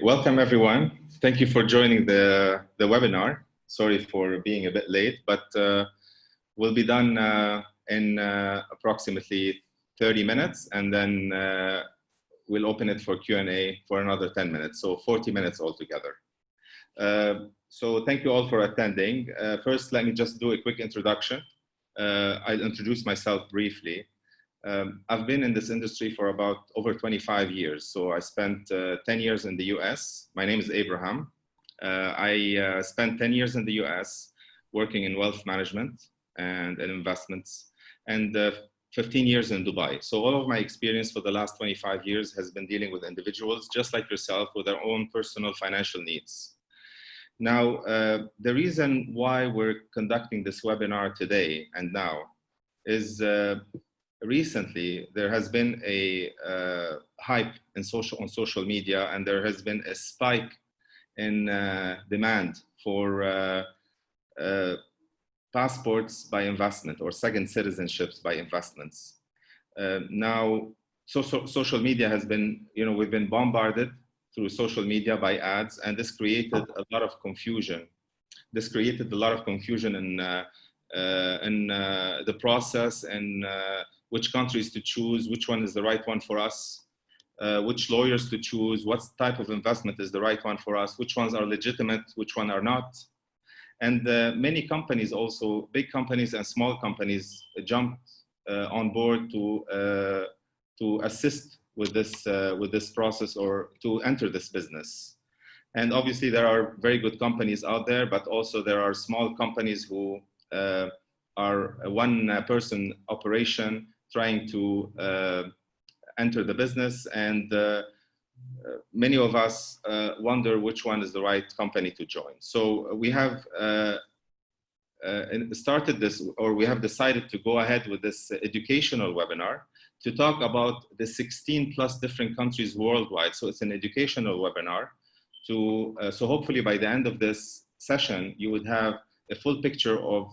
Welcome everyone. Thank you for joining the webinar. Sorry for being a bit late, but we'll be done in approximately 30 minutes, and then we'll open it for Q&A for another 10 minutes, so 40 minutes altogether. So thank you all for attending. First, let me just do a quick introduction. I'll introduce myself briefly. I've been in this industry for about over 25 years. So I spent 10 years in the US. My name is Abraham. I spent 10 years in the US working in wealth management and in investments, and 15 years in Dubai. So all of my experience for the last 25 years has been dealing with individuals just like yourself with their own personal financial needs. Now, the reason why we're conducting this webinar today and now is recently there has been a hype on social media, and there has been a spike in demand for passports by investment or second citizenships by investments. Now, social media has been, we've been bombarded through social media by ads, and this created a lot of confusion. This created a lot of confusion in the process, and which countries to choose, which one is the right one for us, which lawyers to choose, what type of investment is the right one for us, which ones are legitimate, which ones are not. And many companies also, big companies and small companies, jumped on board to assist with this process or to enter this business. And obviously there are very good companies out there, but also there are small companies who are a one-person operation trying to enter the business, and many of us wonder which one is the right company to join. So we have started this, or we have decided to go ahead with this educational webinar to talk about the 16 plus different countries worldwide. So it's an educational webinar so hopefully by the end of this session, you would have a full picture of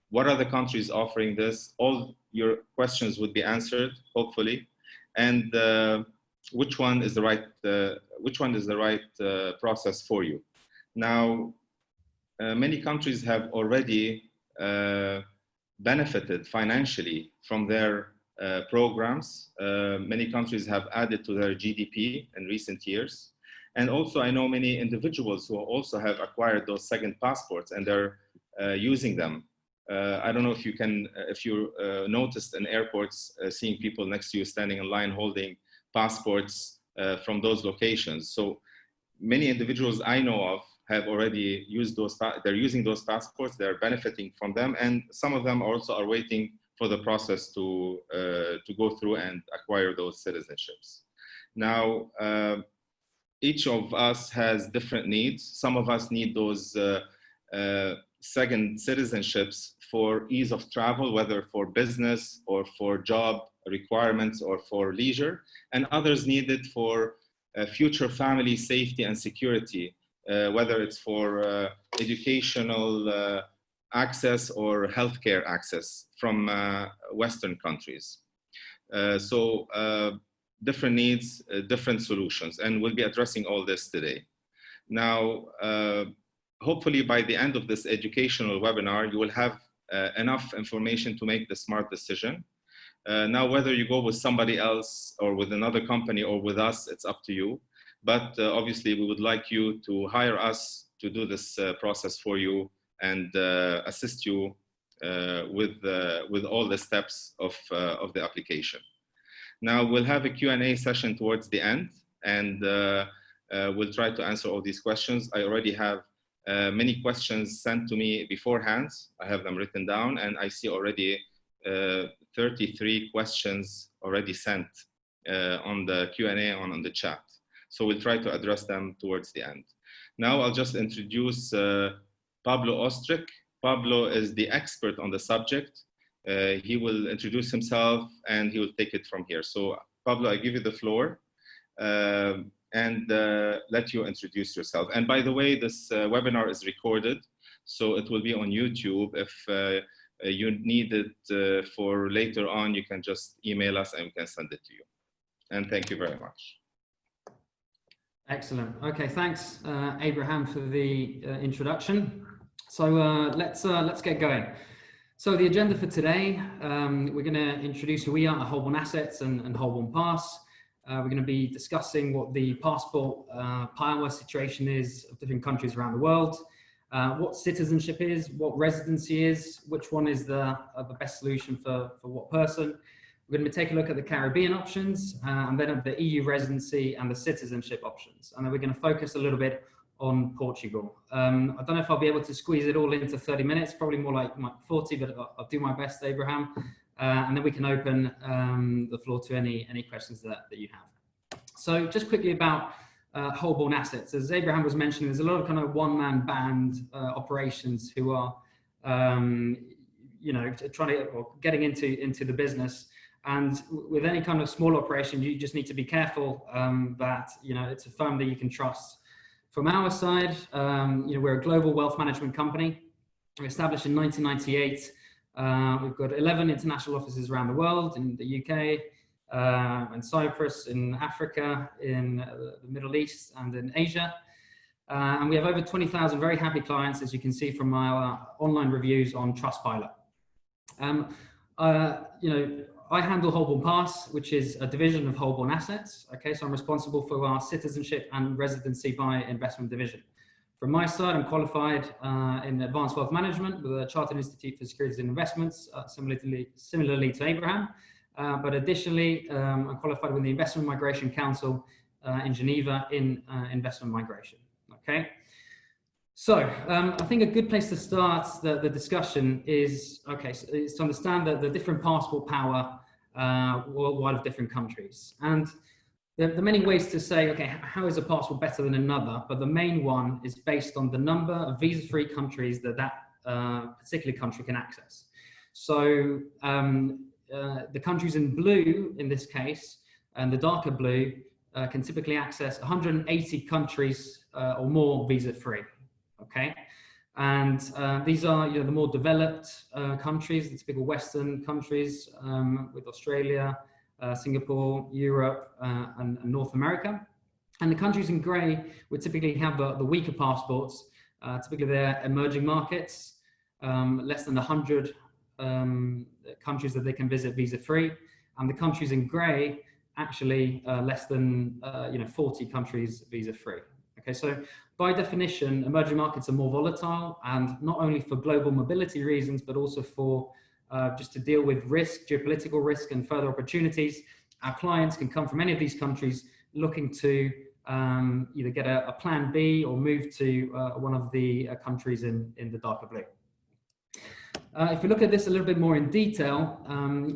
what are the countries offering this. All your questions would be answered, hopefully, and which one is the right process for you. Now, many countries have already benefited financially from their programs. Many countries have added to their GDP in recent years. And also, I know many individuals who also have acquired those second passports, and they're using them. I don't know if you noticed in airports, seeing people next to you standing in line holding passports from those locations. So many individuals I know of have already used those, they're using those passports, they're benefiting from them, and some of them also are waiting for the process to go through and acquire those citizenships. Now, each of us has different needs. Some of us need those second citizenships for ease of travel, whether for business or for job requirements or for leisure, and others need it for future family safety and security, whether it's for educational access or healthcare access from Western countries. So different needs, different solutions, and we'll be addressing all this today. Now, hopefully by the end of this educational webinar, you will have enough information to make the smart decision. Now, whether you go with somebody else or with another company or with us, it's up to you. But obviously, we would like you to hire us to do this process for you and assist you with all the steps of the application. Now, we'll have a Q&A session towards the end, and we'll try to answer all these questions. I already have many questions sent to me beforehand. I have them written down, and I see already 33 questions already sent on the Q&A on the chat. So we'll try to address them towards the end. Now I'll just introduce Pablo Ostrick. Pablo is the expert on the subject. He will introduce himself and he will take it from here. So Pablo, I give you the floor and let you introduce yourself. And by the way, this webinar is recorded, so it will be on YouTube. If you need it for later on, you can just email us and we can send it to you. And thank you very much. Excellent. Okay, thanks, Abraham, for the introduction. So let's get going. So the agenda for today, we're going to introduce who we are at Holborn Assets and Holborn Pass. We're going to be discussing what the passport power situation is of different countries around the world, what citizenship is, what residency is, which one is the best solution for what person. We're going to take a look at the Caribbean options and then at the EU residency and the citizenship options. And then we're going to focus a little bit on Portugal. I don't know if I'll be able to squeeze it all into 30 minutes, probably more like 40, but I'll do my best, Abraham. And then we can open the floor to any questions that you have. So just quickly about Holborn Assets. As Abraham was mentioning, there's a lot of kind of one-man band operations who are, you know, trying to, or getting into the business. And with any kind of small operation, you just need to be careful that, you know, it's a firm that you can trust. From our side, you know, we're a global wealth management company. We're established in 1998. We've got 11 international offices around the world, in the UK, in Cyprus, in Africa, in the Middle East, and in Asia. And we have over 20,000 very happy clients, as you can see from our online reviews on Trustpilot. You know, I handle Holborn Pass, which is a division of Holborn Assets. Okay, so I'm responsible for our citizenship and residency by investment division. From my side, I'm qualified in advanced wealth management with a Chartered Institute for Securities and Investments, similarly to Abraham. But additionally, I'm qualified with the Investment Migration Council in Geneva in investment migration. Okay. So I think a good place to start the discussion is, is to understand the different passport power worldwide of different countries. And there are many ways to say, okay, how is a passport better than another? But the main one is based on the number of visa-free countries that particular country can access. So the countries in blue, in this case, and the darker blue, can typically access 180 countries or more visa-free. Okay, and these are, you know, the more developed countries, the typical Western countries with Australia, Singapore, Europe, and North America. And the countries in grey would typically have the weaker passports. Typically, they're emerging markets, less than 100 countries that they can visit visa-free, and the countries in grey actually less than 40 countries visa-free. Okay, so by definition, emerging markets are more volatile, and not only for global mobility reasons, but also for just to deal with risk, geopolitical risk, and further opportunities. Our clients can come from any of these countries looking to either get a plan B or move to one of the countries in the darker blue. If we look at this a little bit more in detail,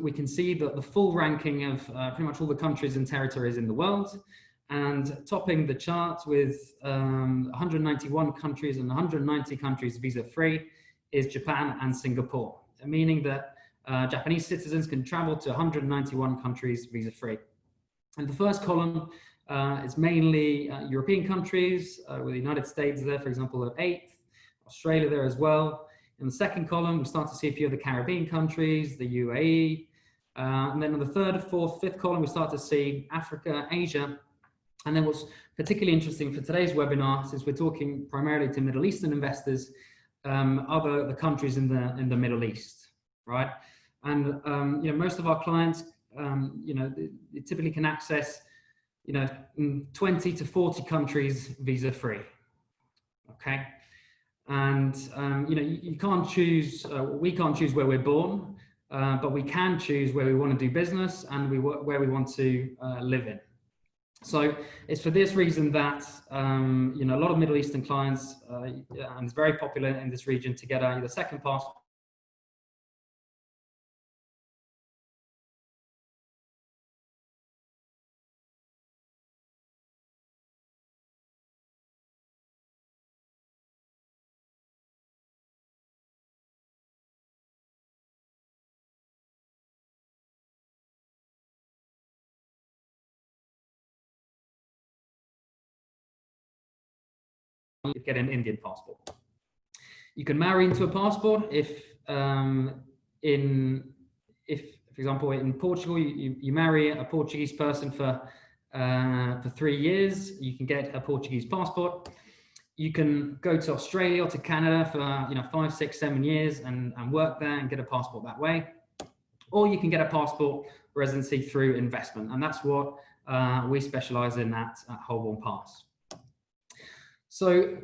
we can see that the full ranking of pretty much all the countries and territories in the world. And topping the chart with 191 countries and 190 countries visa-free is Japan and Singapore, meaning that Japanese citizens can travel to 191 countries visa-free. And the first column is mainly European countries, with the United States there, for example, at 8th, Australia there as well. In the second column, we start to see a few of the Caribbean countries, the UAE. And then in the third, fourth, fifth column, we start to see Africa, Asia. And then what's particularly interesting for today's webinar, since we're talking primarily to Middle Eastern investors, are the countries in the Middle East, right? And you know, most of our clients, you know, they typically can access, you know, 20 to 40 countries visa-free. Okay, and you know, you can't choose. We can't choose where we're born, but we can choose where we want to do business and where we want to live in. So it's for this reason that you know, a lot of Middle Eastern clients, and it's very popular in this region to get the second passport. Get an Indian passport. You can marry into a passport if, for example, in Portugal, you marry a Portuguese person for for 3 years, you can get a Portuguese passport. You can go to Australia or to Canada for 5, 6, 7 years and work there and get a passport that way. Or you can get a passport residency through investment, and that's what we specialize in at Holborn Pass. So,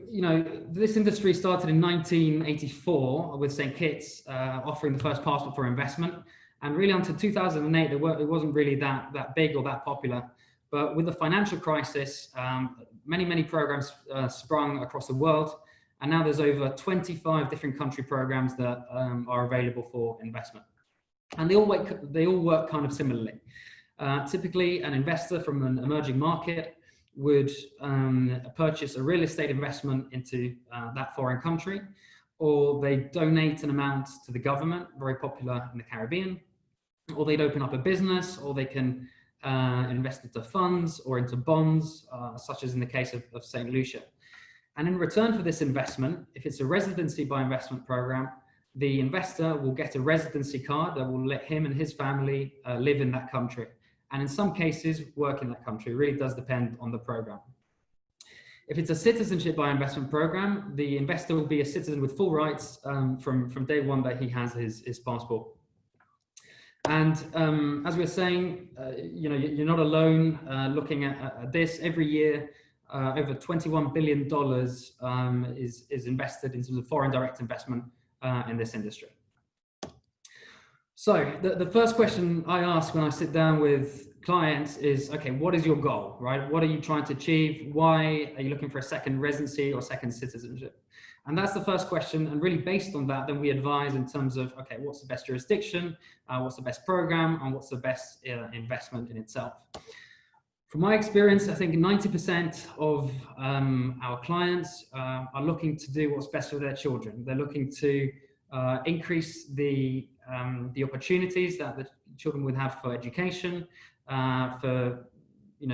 this industry started in 1984 with St. Kitts offering the first passport for investment. And really until 2008, it wasn't really that big or that popular. But with the financial crisis, many programs sprung across the world. And now there's over 25 different country programs that are available for investment. And they all work kind of similarly. Typically, an investor from an emerging market would purchase a real estate investment into that foreign country, or they donate an amount to the government, very popular in the Caribbean, or they'd open up a business, or they can invest into funds or into bonds, such as in the case of St. Lucia. And in return for this investment, if it's a residency by investment program, the investor will get a residency card that will let him and his family live in that country. And in some cases, work in that country. It really does depend on the program. If it's a citizenship by investment program, the investor will be a citizen with full rights from day one that he has his passport. And as we were saying, you're not alone looking at this. Every year, over $21 billion is invested in terms of foreign direct investment in this industry. So the first question I ask when I sit down with clients is, okay, what is your goal, right? What are you trying to achieve? Why are you looking for a second residency or second citizenship? And that's the first question. And really based on that, then we advise in terms of, okay, what's the best jurisdiction? What's the best program? And what's the best investment in itself? From my experience, I think 90% of our clients are looking to do what's best for their children. They're looking to increase the opportunities that the children would have for education, for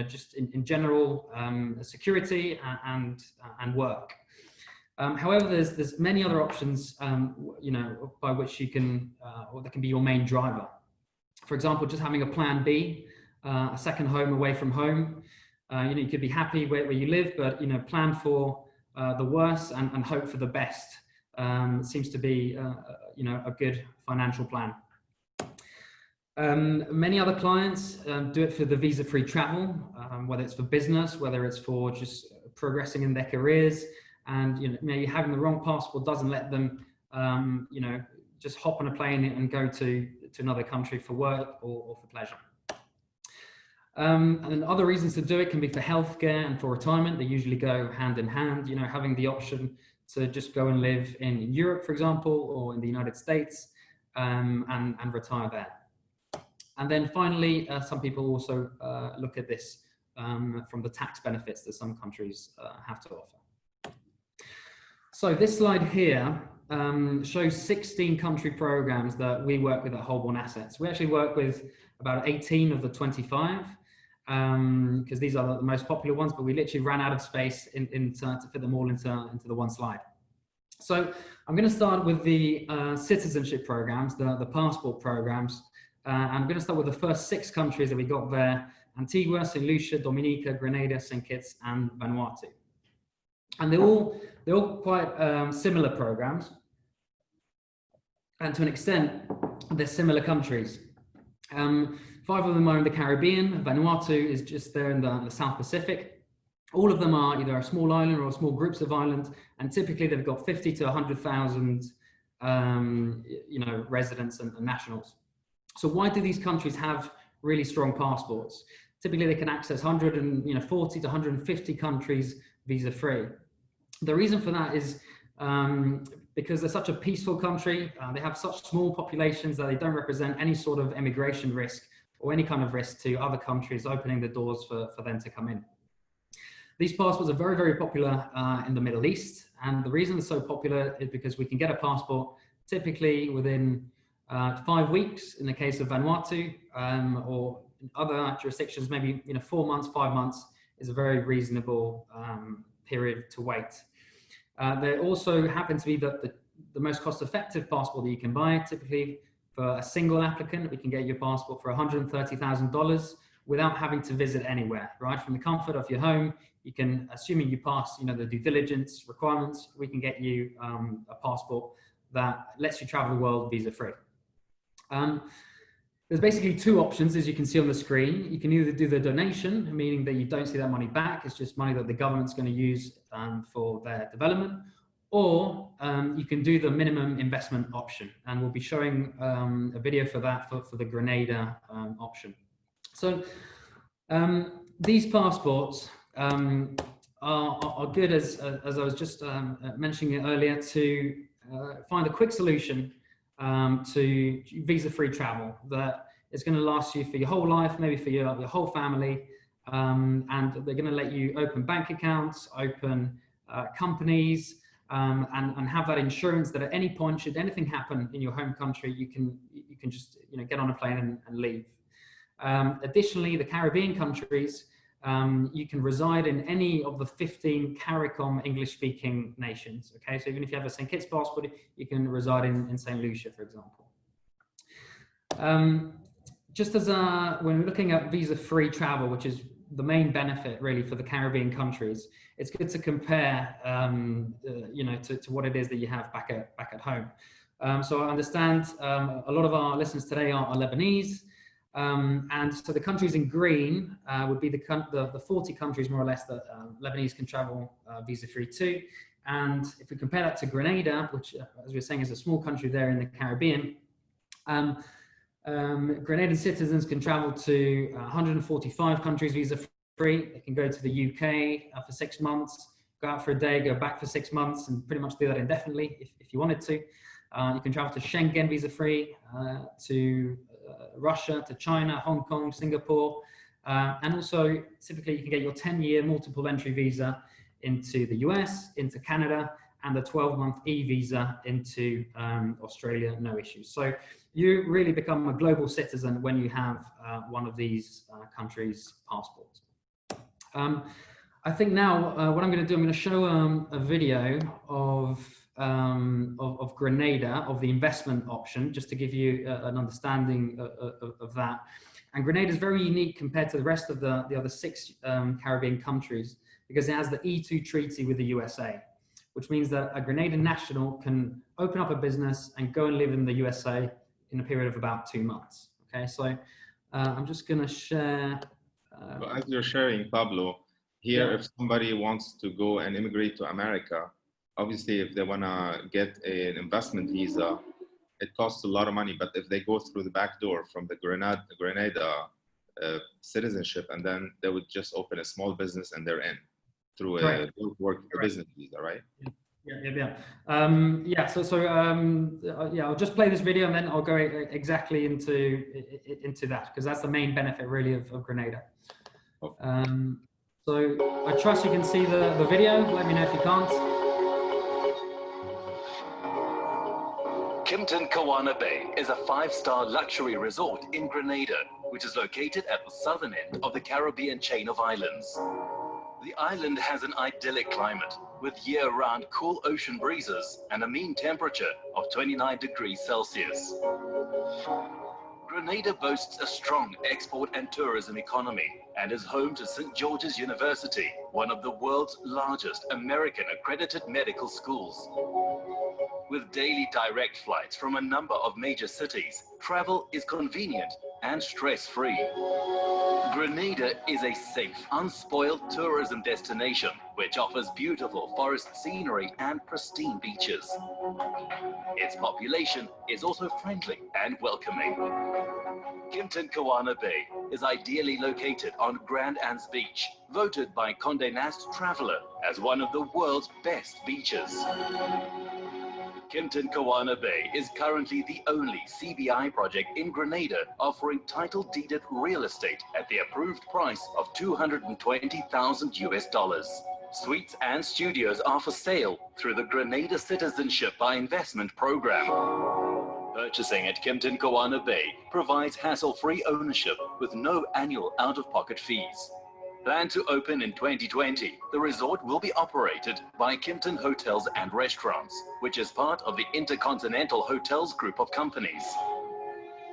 just in general security and work. However, there's many other options by which you can or that can be your main driver. For example, just having a plan B, a second home away from home. You could be happy where you live, but plan for the worst and hope for the best. Seems to be a good financial plan. Many other clients do it for the visa-free travel, whether it's for business, whether it's for just progressing in their careers, and maybe having the wrong passport doesn't let them just hop on a plane and go to another country for work or for pleasure. And other reasons to do it can be for healthcare and for retirement. They usually go hand in hand. Having the option to just go and live in Europe, for example, or in the United States, and retire there. And then finally, some people also look at this from the tax benefits that some countries have to offer. So this slide here shows 16 country programs that we work with at Holborn Assets. We actually work with about 18 of the 25, because these are the most popular ones, but we literally ran out of space to fit them all into the one slide. So I'm going to start with the citizenship programs, the passport programs. I'm going to start with the first 6 countries that we got there: Antigua, St. Lucia, Dominica, Grenada, St. Kitts, and Vanuatu. And they're all quite similar programs, and to an extent, they're similar countries. 5 of them are in the Caribbean. Vanuatu is just there in the South Pacific. All of them are either a small island or small groups of islands, and typically they've got 50 to 100,000 residents and nationals. So why do these countries have really strong passports? Typically they can access 140 to 150 countries visa-free. The reason for that is because they're such a peaceful country. They have such small populations that they don't represent any sort of immigration risk or any kind of risk to other countries opening the doors for them to come in. These passports are very, very popular in the Middle East. And the reason they're so popular is because we can get a passport typically within 5 weeks in the case of Vanuatu, or in other jurisdictions, maybe 4 months, 5 months is a very reasonable period to wait. They also happen to be the most cost-effective passport that you can buy. Typically, for a single applicant, we can get your passport for $130,000, without having to visit anywhere, right? From the comfort of your home, you can, assuming you pass, you know, the due diligence requirements, we can get you a passport that lets you travel the world visa-free. There's basically two options, as you can see on the screen. You can either do the donation, meaning that you don't see that money back, it's just money that the government's going to use for their development, or you can do the minimum investment option, and we'll be showing a video for that for the Grenada option. So these passports are good, as I was just mentioning it earlier, to find a quick solution to visa-free travel that is going to last you for your whole life, maybe for your whole family, and they're going to let you open bank accounts, open companies, and have that insurance that at any point, should anything happen in your home country, you can just, you know, get on a plane and leave. Additionally, the Caribbean countries, you can reside in any of the 15 CARICOM English-speaking nations. Okay, so even if you have a St. Kitts passport, you can reside in St. Lucia, for example. Just as when we're looking at visa-free travel, which is the main benefit really for the Caribbean countries, it's good to compare, you know, to what it is that you have back at home. So I understand a lot of our listeners today are Lebanese. And so the countries in green would be the 40 countries more or less that Lebanese can travel visa-free to. And if we compare that to Grenada, which as we were saying is a small country there in the Caribbean, Grenadian citizens can travel to 145 countries visa-free. They can go to the UK for 6 months, go out for a day, go back for 6 months, and pretty much do that indefinitely if you wanted to. You can travel to Schengen visa-free, to Russia, to China, Hong Kong, Singapore, and also typically you can get your 10-year multiple entry visa into the US, into Canada, and the 12-month e-visa into Australia, no issues. So you really become a global citizen when you have one of these countries' passports. I think now what I'm going to do, I'm going to show a video of Grenada, of the investment option, just to give you an understanding of that. And Grenada is very unique compared to the rest of the other 6 Caribbean countries, because it has the E2 treaty with the USA, which means that a Grenadian national can open up a business and go and live in the USA in a period of about 2 months. Okay, so I'm just going to share. Well, as you're sharing, Pablo, here, Yeah. if somebody wants to go and immigrate to America, obviously, if they want to get an investment visa, it costs a lot of money. But if they go through the back door from the Grenada citizenship, and then they would just open a small business and they're in through a work business visa, right? Yeah. Yeah, I'll just play this video and then I'll go exactly into that, because that's the main benefit really of Grenada. Okay. So I trust you can see the video. Let me know if you can't. Kimpton Kawana Bay is a 5-star luxury resort in Grenada, which is located at the southern end of the Caribbean chain of islands. The island has an idyllic climate with year-round cool ocean breezes and a mean temperature of 29 degrees Celsius. Grenada boasts a strong export and tourism economy and is home to St. George's University, one of the world's largest American accredited medical schools. With daily direct flights from a number of major cities, travel is convenient and stress-free. Grenada is a safe, unspoiled tourism destination which offers beautiful forest scenery and pristine beaches. Its population is also friendly and welcoming. Kimpton Kawana Bay is ideally located on Grand Anse Beach, voted by Condé Nast Traveler as one of the world's best beaches. Kimpton Kawana Bay is currently the only CBI project in Grenada offering title-deeded real estate at the approved price of $220,000 US. Suites and studios are for sale through the Grenada Citizenship by Investment program. Purchasing at Kimpton Kawana Bay provides hassle-free ownership with no annual out-of-pocket fees. Planned to open in 2020, the resort will be operated by Kimpton Hotels and Restaurants, which is part of the Intercontinental Hotels group of companies.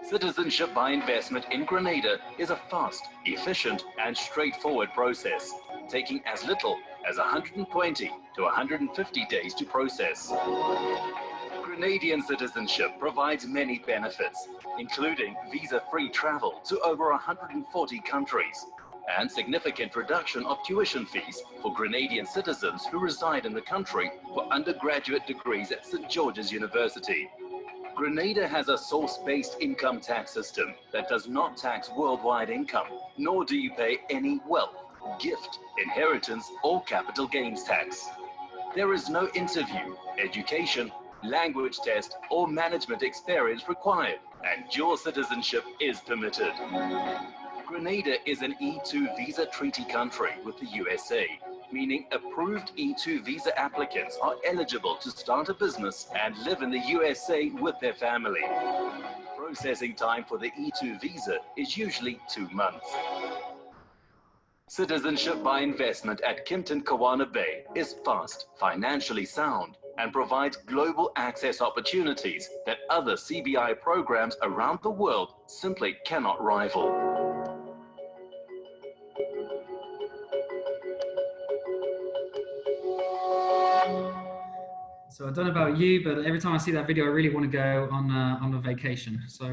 Citizenship by investment in Grenada is a fast, efficient, and straightforward process, taking as little as 120 to 150 days to process. Grenadian citizenship provides many benefits, including visa-free travel to over 140 countries, and significant reduction of tuition fees for Grenadian citizens who reside in the country for undergraduate degrees at St. George's University. Grenada has a source-based income tax system that does not tax worldwide income, nor do you pay any wealth, gift, inheritance, or capital gains tax. There is no interview, education, language test, or management experience required, and dual citizenship is permitted. Grenada is an E2 visa treaty country with the USA, meaning approved E2 visa applicants are eligible to start a business and live in the USA with their family. Processing time for the E2 visa is usually 2 months. Citizenship by investment at Kimpton Kawana Bay is fast, financially sound, and provides global access opportunities that other CBI programs around the world simply cannot rival. So I don't know about you, but every time I see that video, I really want to go on a vacation. So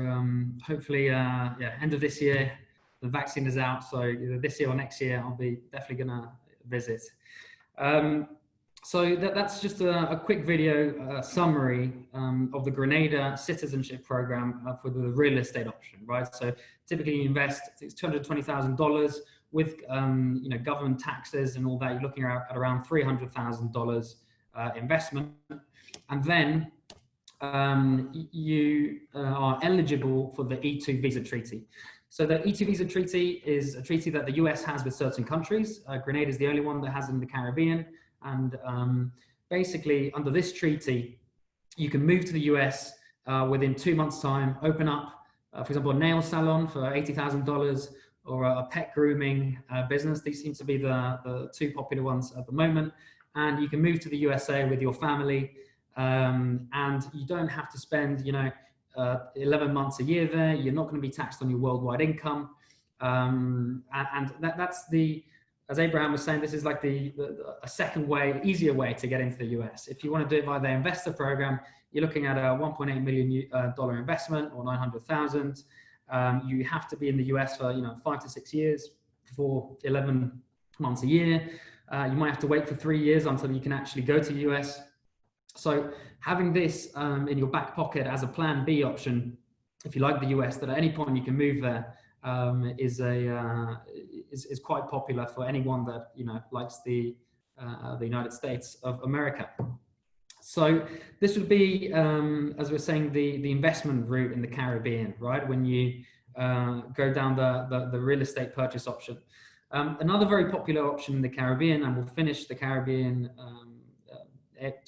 hopefully, yeah, end of this year, the vaccine is out. So either this year or next year, I'll be definitely going to visit. So that's just a quick video summary of the Grenada citizenship program for the real estate option, right? So typically you invest, it's $220,000 with you know, government taxes and all that. You're looking at around $300,000 investment, and then you are eligible for the E2 visa treaty. So the E2 visa treaty is a treaty that the US has with certain countries. Grenada is the only one that has in the Caribbean. And basically, under this treaty, you can move to the US within 2 months' time, open up, for example, a nail salon for $80,000 or a pet grooming business. These seem to be the two popular ones at the moment. And you can move to the USA with your family, and you don't have to spend, you know, 11 months a year there. You're not going to be taxed on your worldwide income. And that's the, as Abraham was saying, this is like a second way, easier way to get into the US. If you want to do it by the investor program, you're looking at a $1.8 million investment or 900,000. You have to be in the US for, you know, 5 to 6 years for 11 months a year. You might have to wait for 3 years until you can actually go to the US. So having this in your back pocket as a plan B option, if you like the US, that at any point you can move there, is quite popular for anyone that, you know, likes the United States of America. So this would be, as we're saying, the investment route in the Caribbean, right? When you go down the real estate purchase option. Another very popular option in the Caribbean, and we'll finish the Caribbean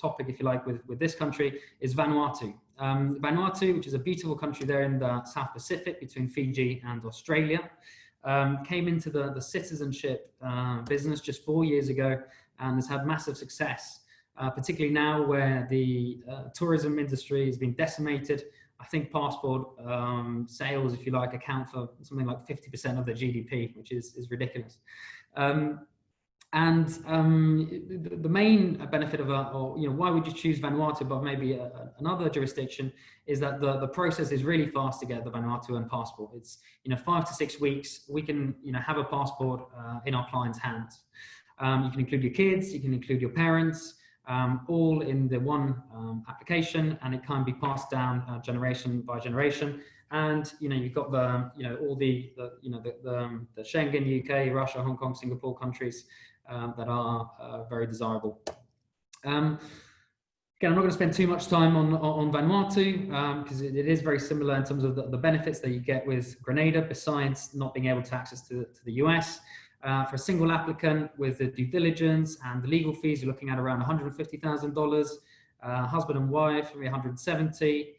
topic, if you like, with this country, is Vanuatu. Vanuatu, which is a beautiful country there in the South Pacific between Fiji and Australia, came into the citizenship business just 4 years ago and has had massive success, particularly now where the tourism industry has been decimated. I think passport sales, if you like, account for something like 50% of the GDP, which is ridiculous. The main benefit of why would you choose Vanuatu above maybe another jurisdiction is that the process is really fast to get the Vanuatuan passport. It's 5 to 6 weeks. We can have a passport in our client's hands. You can include your kids, you can include your parents, all in the one application, and it can be passed down generation by generation. And you've got all the Schengen, UK, Russia, Hong Kong, Singapore countries that are very desirable. Again, I'm not going to spend too much time on Vanuatu because it is very similar in terms of the benefits that you get with Grenada, besides not being able to access to the US. For a single applicant with the due diligence and the legal fees, you're looking at around $150,000. Husband and wife, maybe $170,000.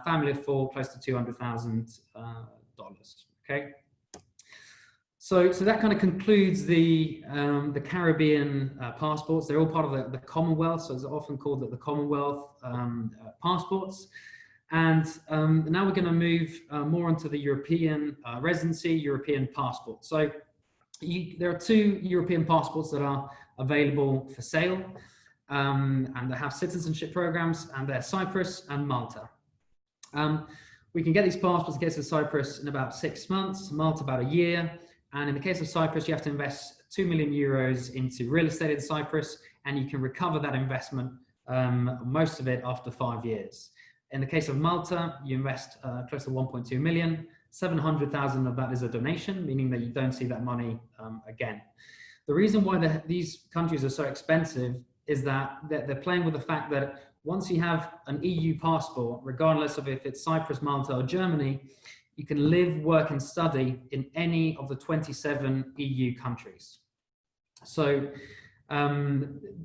Family of 4, close to $200,000. Okay. So that kind of concludes the Caribbean passports. They're all part of the Commonwealth, so it's often called the Commonwealth passports. And now we're going to move more onto the European residency, European passport. So there are 2 European passports that are available for sale, and they have citizenship programs, and they're Cyprus and Malta. We can get these passports in the case of Cyprus in about 6 months, Malta about a year. And in the case of Cyprus, you have to invest 2 million euros into real estate in Cyprus, and you can recover that investment, most of it after 5 years. In the case of Malta, you invest close to 1.2 million. 700,000 of that is a donation, meaning that you don't see that money again. The reason why these countries are so expensive is that they're playing with the fact that once you have an EU passport, regardless of if it's Cyprus, Malta, or Germany, you can live, work, and study in any of the 27 EU countries. So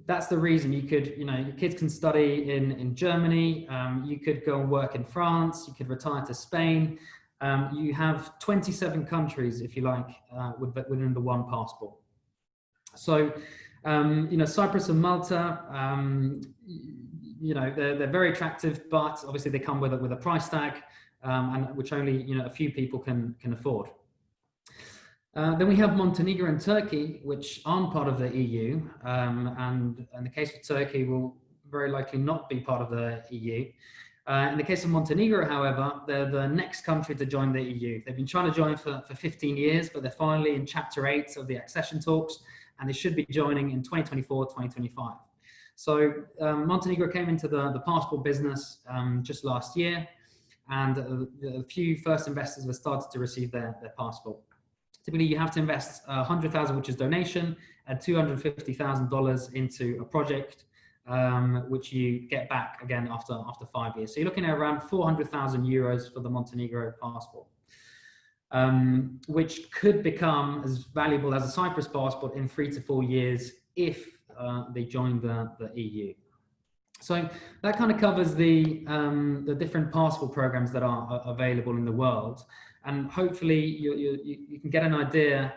that's the reason you could, your kids can study in Germany, you could go and work in France, you could retire to Spain. You have 27 countries, if you like, within the one passport. So, Cyprus and Malta, they're very attractive, but obviously they come with a price tag, and which only a few people can afford. Then we have Montenegro and Turkey, which aren't part of the EU, and in the case of Turkey, will very likely not be part of the EU. In the case of Montenegro, however, they're the next country to join the EU. They've been trying to join for 15 years, but they're finally in Chapter 8 of the accession talks, and they should be joining in 2024, 2025. So Montenegro came into the passport business just last year, and a few first investors have started to receive their passport. Typically, you have to invest 100,000, which is donation, and $250,000 into a project, which you get back again after 5 years. So you're looking at around 400,000 euros for the Montenegro passport, which could become as valuable as a Cyprus passport in 3 to 4 years if they join the EU. So that kind of covers the different passport programs that are available in the world. And hopefully you can get an idea,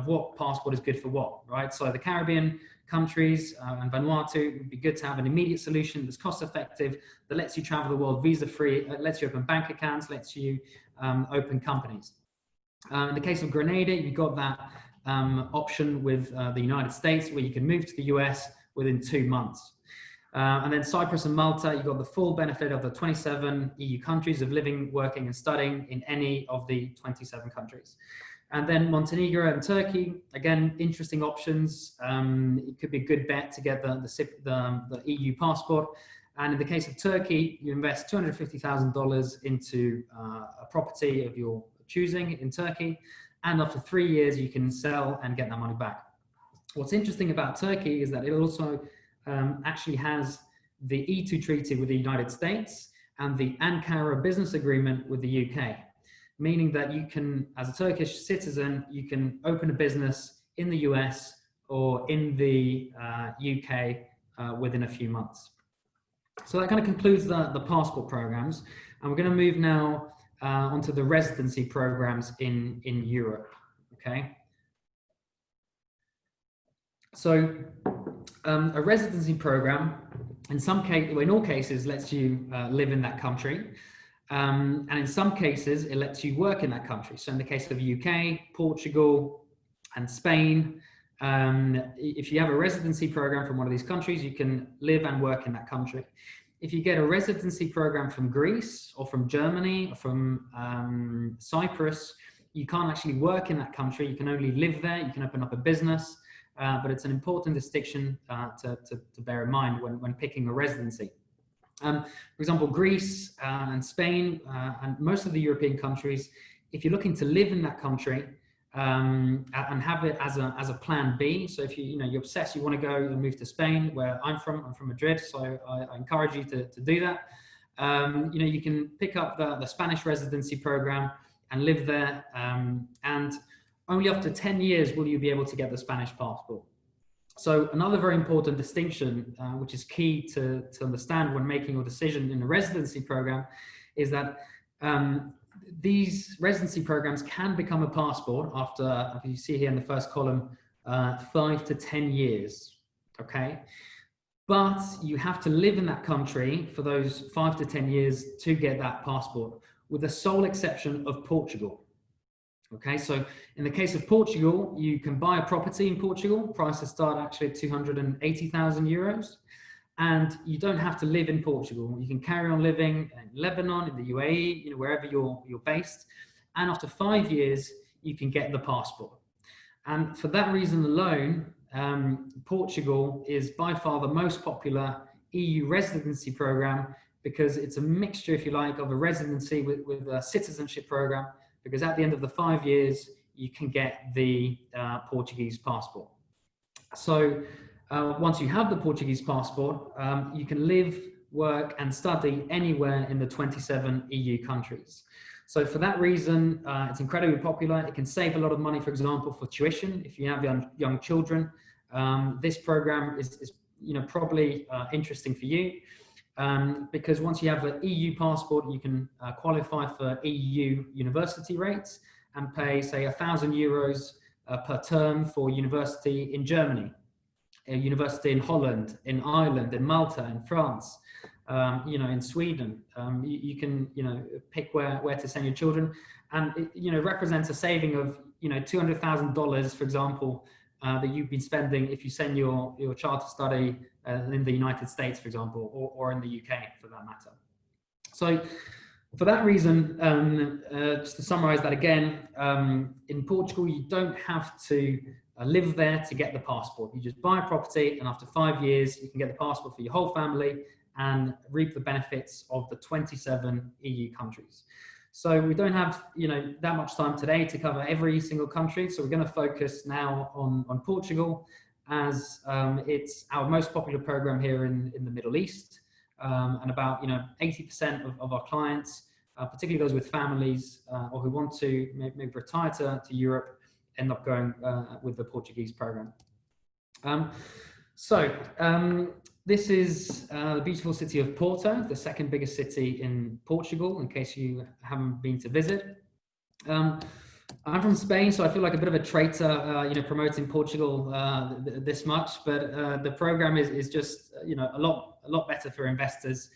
what passport is good for what, right? So the Caribbean countries and Vanuatu would be good to have an immediate solution that's cost effective, that lets you travel the world visa free, lets you open bank accounts, lets you open companies. In the case of Grenada, you've got that option with the United States, where you can move to the US within 2 months. And then Cyprus and Malta, you've got the full benefit of the 27 EU countries of living, working, and studying in any of the 27 countries. And then Montenegro and Turkey, again, interesting options. It could be a good bet to get the EU passport. And in the case of Turkey, you invest $250,000 into a property of your choosing in Turkey. And after 3 years, you can sell and get that money back. What's interesting about Turkey is that it also actually has the E2 treaty with the United States and the Ankara business agreement with the UK, meaning that you can, as a Turkish citizen, you can open a business in the US or in the UK within a few months. So that kind of concludes the passport programs. And we're going to move now onto the residency programs in Europe, okay? So a residency program, in all cases, lets you live in that country. And in some cases, it lets you work in that country. So in the case of UK, Portugal, and Spain, if you have a residency program from one of these countries, you can live and work in that country. If you get a residency program from Greece or from Germany or from Cyprus, you can't actually work in that country. You can only live there. You can open up a business. But it's an important distinction to bear in mind when picking a residency. For example, Greece and Spain and most of the European countries, if you're looking to live in that country and have it as a plan B, so if you're obsessed, you want to go and move to Spain, where I'm from Madrid, so I encourage you to do that. You can pick up the Spanish residency program and live there, and only after 10 years will you be able to get the Spanish passport. So another very important distinction, which is key to understand when making your decision in a residency program, is that these residency programs can become a passport after, if you see here in the first column, 5 to 10 years, okay? but you have to live in that country for those 5 to 10 years to get that passport, with the sole exception of Portugal. Okay, so in the case of Portugal, you can buy a property in Portugal. Prices start actually at 280,000 euros. And you don't have to live in Portugal. You can carry on living in Lebanon, in the UAE, you know, wherever you're based. And after 5 years, you can get the passport. And for that reason alone, Portugal is by far the most popular EU residency program, because it's a mixture, if you like, of a residency with a citizenship program, because at the end of the 5 years, you can get the Portuguese passport. So once you have the Portuguese passport, you can live, work and study anywhere in the 27 EU countries. So for that reason, it's incredibly popular. It can save a lot of money, for example, for tuition. If you have young children, this program is probably interesting for you, because once you have an EU passport, you can qualify for EU university rates and pay, say, 1,000 euros per term for university in Germany, a university in Holland, in Ireland, in Malta, in France, in Sweden. You can, pick where to send your children, and it represents a saving of, $200,000, for example, that you've been spending if you send your child to study in the United States, for example, or in the UK for that matter. So for that reason, just to summarize that again, in Portugal, you don't have to live there to get the passport. You just buy a property, and after 5 years, you can get the passport for your whole family and reap the benefits of the 27 EU countries. So we don't have, that much time today to cover every single country. So we're going to focus now on Portugal, as it's our most popular program here in the Middle East. And about 80% of our clients, particularly those with families or who want to maybe retire to Europe, end up going with the Portuguese program. This is the beautiful city of Porto, the second biggest city in Portugal, in case you haven't been to visit. I'm from Spain, so I feel like a bit of a traitor, promoting Portugal this much, but the program is just, a lot better for investors,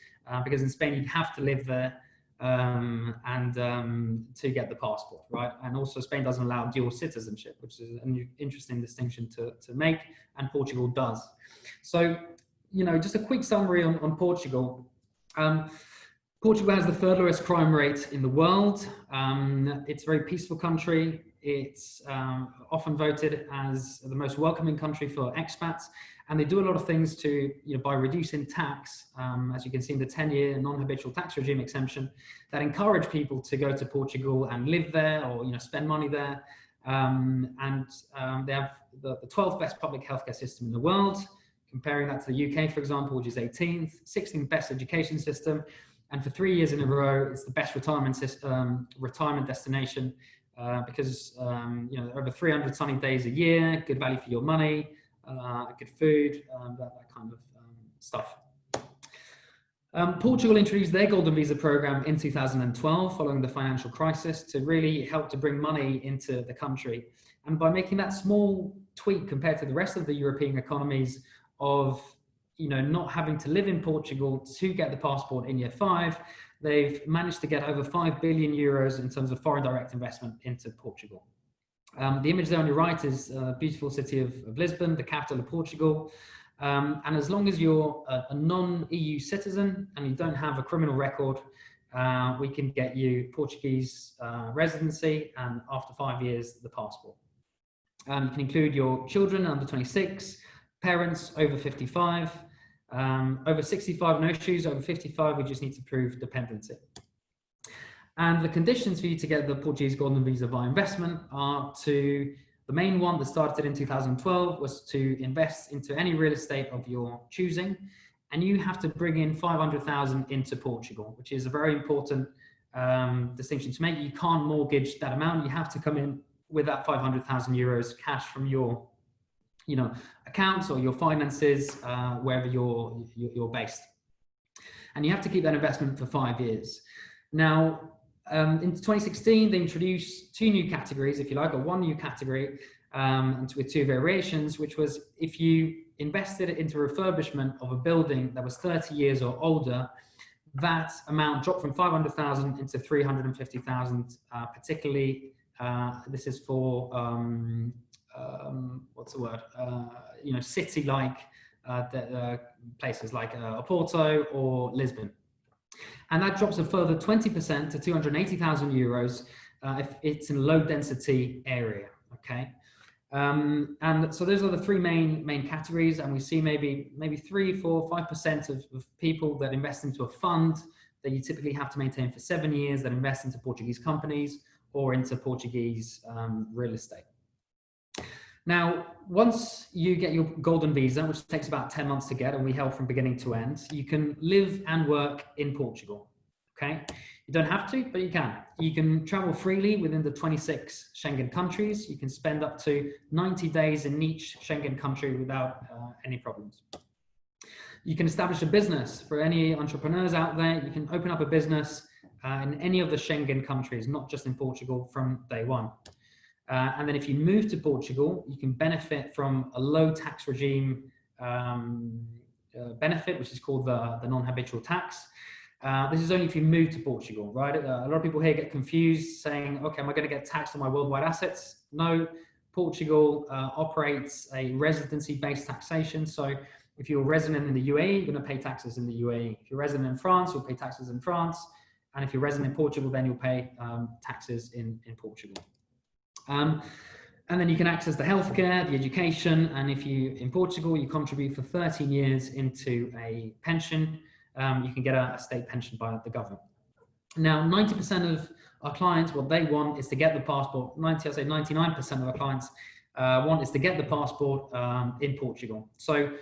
because in Spain you have to live there to get the passport, right? And also Spain doesn't allow dual citizenship, which is an interesting distinction to make, and Portugal does. So, just a quick summary on Portugal. Portugal has the third lowest crime rate in the world. It's a very peaceful country. It's often voted as the most welcoming country for expats, and they do a lot of things to, by reducing tax, as you can see in the 10-year non-habitual tax regime exemption, that encourage people to go to Portugal and live there, or spend money there. They have the 12th best public healthcare system in the world, comparing that to the UK, for example, which is 18th, 16th best education system. And for 3 years in a row, it's the best retirement destination, because over 300 sunny days a year, good value for your money, good food, that kind of stuff. Portugal introduced their golden visa program in 2012, following the financial crisis, to really help to bring money into the country. And by making that small tweak compared to the rest of the European economies of not having to live in Portugal to get the passport in year 5, they've managed to get over 5 billion euros in terms of foreign direct investment into Portugal. The image there on your right is a beautiful city of Lisbon, the capital of Portugal. And as long as you're a non-EU citizen and you don't have a criminal record, we can get you Portuguese residency, and after 5 years, the passport. You can include your children under 26, parents over 55, over 65, no issues. Over 55, we just need to prove dependency. And the conditions for you to get the Portuguese golden visa via investment are the main one that started in 2012 was to invest into any real estate of your choosing. And you have to bring in 500,000 into Portugal, which is a very important distinction to make. You can't mortgage that amount. You have to come in with that 500,000 euros cash from your accounts or your finances, wherever you're based. And you have to keep that investment for 5 years. Now, in 2016, they introduced 2 new categories, if you like, or 1 new category, with 2 variations, which was if invested into refurbishment of a building that was 30 years or older, that amount dropped from 500,000 into 350,000, particularly, this is for, what's the word, you know, city-like places like Porto or Lisbon. And that drops a further 20% to 280,000 euros if it's in a low density area, okay? And so those are the three main categories, and we see maybe 3, 4, 5% of people that invest into a fund that you typically have to maintain for 7 years, that invest into Portuguese companies or into Portuguese real estate. Now, once you get your golden visa, which takes about 10 months to get, and we help from beginning to end, you can live and work in Portugal, okay? You don't have to, but you can. You can travel freely within the 26 Schengen countries. You can spend up to 90 days in each Schengen country without any problems. You can establish a business. For any entrepreneurs out there, you can open up a business in any of the Schengen countries, not just in Portugal, from day one. And then if you move to Portugal, you can benefit from a low tax regime benefit, which is called the non-habitual tax. This is only if you move to Portugal, right? A lot of people here get confused saying, okay, am I going to get taxed on my worldwide assets? No, Portugal operates a residency-based taxation. So if you're a resident in the UAE, you're going to pay taxes in the UAE. If you're a resident in France, you'll pay taxes in France. And if you're a resident in Portugal, then you'll pay taxes in Portugal. And then you can access the healthcare, the education, and if you, in Portugal, you contribute for 13 years into a pension, you can get a state pension by the government. Now, 90% of our clients, what they want is to get the passport. I'd say 99% of our clients want is to get the passport in Portugal. So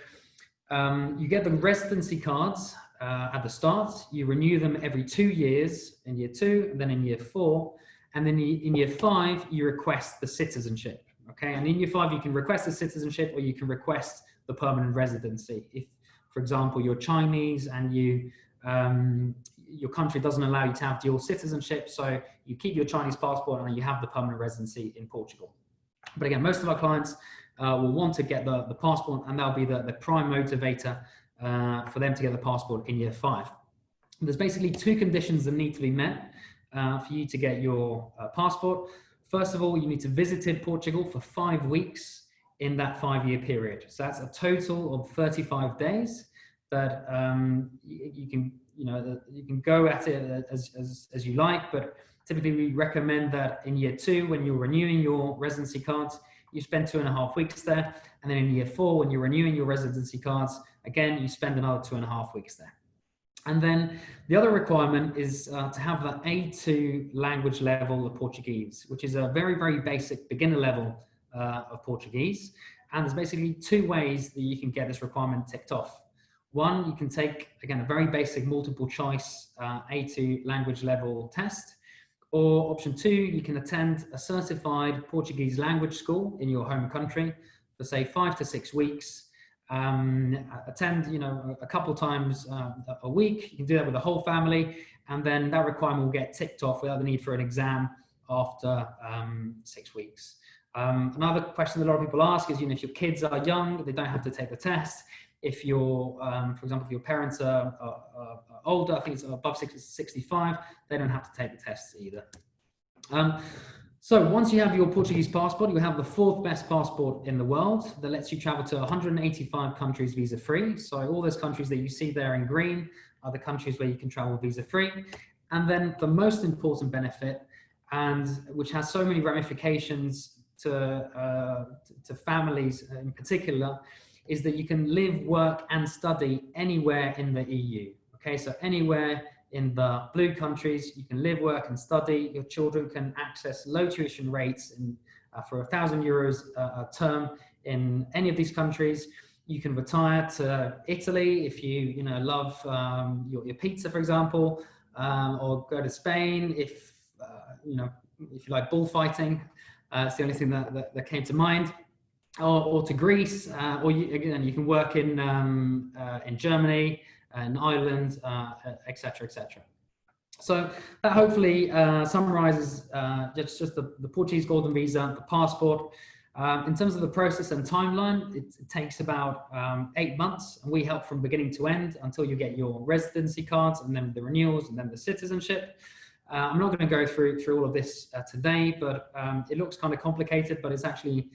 you get the residency cards at the start. You renew them every 2 years, in year 2, and then in year 4. And then in year 5, you request the citizenship, okay? And in year 5, you can request the citizenship or you can request the permanent residency. If, for example, you're Chinese and your country doesn't allow you to have dual citizenship, so you keep your Chinese passport and you have the permanent residency in Portugal. But again, most of our clients will want to get the passport, and that'll be the prime motivator for them to get the passport in year 5. There's basically 2 conditions that need to be met for you to get your passport. First of all, you need to visit Portugal for 5 weeks in that 5-year period. So that's a total of 35 days that you can go at it as you like, but typically we recommend that in year 2, when you're renewing your residency cards, you spend 2.5 weeks there, and then in year 4, when you're renewing your residency cards, again, you spend another 2.5 weeks there. And then the other requirement is to have the A2 language level of Portuguese, which is a very, very basic beginner level of Portuguese. And there's basically 2 ways that you can get this requirement ticked off. One, you can take, again, a very basic multiple choice A2 language level test. Or option 2, you can attend a certified Portuguese language school in your home country for, say, 5 to 6 weeks. Attend, a couple times a week. You can do that with the whole family, and then that requirement will get ticked off without the need for an exam after 6 weeks. Another question that a lot of people ask is, if your kids are young, they don't have to take the test. If you're, for example, if your parents are older, I think it's above 65, they don't have to take the tests either. So once you have your Portuguese passport, you have the 4th best passport in the world that lets you travel to 185 countries visa-free. So all those countries that you see there in green are the countries where you can travel visa-free. And then the most important benefit, and which has so many ramifications to families in particular, is that you can live, work, and study anywhere in the EU. Okay, so anywhere in the blue countries, you can live, work, and study. Your children can access low tuition rates for €1,000 a term in any of these countries. You can retire to Italy if you love your pizza, for example, or go to Spain if you like bullfighting. It's the only thing that came to mind. Or to Greece, or you can work in Germany, in Ireland, etc., etc. So that hopefully summarizes just the Portuguese golden visa, the passport. In terms of the process and timeline, it takes about 8 months, and we help from beginning to end until you get your residency cards, and then the renewals, and then the citizenship. I'm not going to go through all of this today, but it looks kind of complicated, but it's actually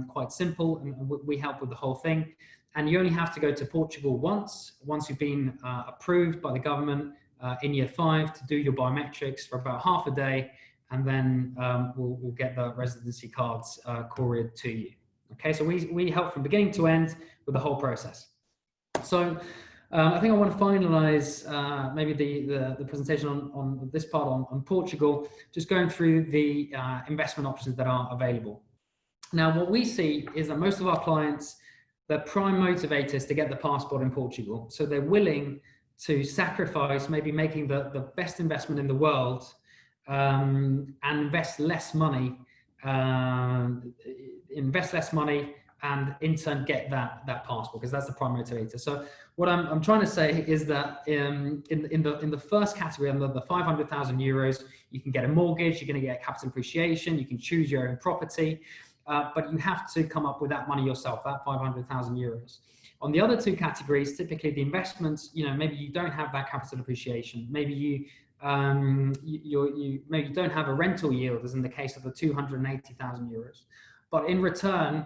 quite simple, and we help with the whole thing. And you only have to go to Portugal once you've been approved by the government in year 5 to do your biometrics for about half a day, and then we'll get the residency cards couriered to you. Okay, so we help from beginning to end with the whole process. So I think I want to finalize maybe the presentation on this part on Portugal, just going through the investment options that are available. Now, what we see is that most of our clients, their prime motivator is to get the passport in Portugal. So they're willing to sacrifice maybe making the best investment in the world and invest less money, and in turn get that passport, because that's the prime motivator. So what I'm trying to say is that in the first category, under the 500,000 euros, you can get a mortgage, you're going to get capital appreciation, you can choose your own property, but you have to come up with that money yourself, that 500,000 euros. On the other two categories, typically the investments, maybe you don't have that capital appreciation, maybe you maybe you don't have a rental yield, as in the case of the 280,000 euros, but in return,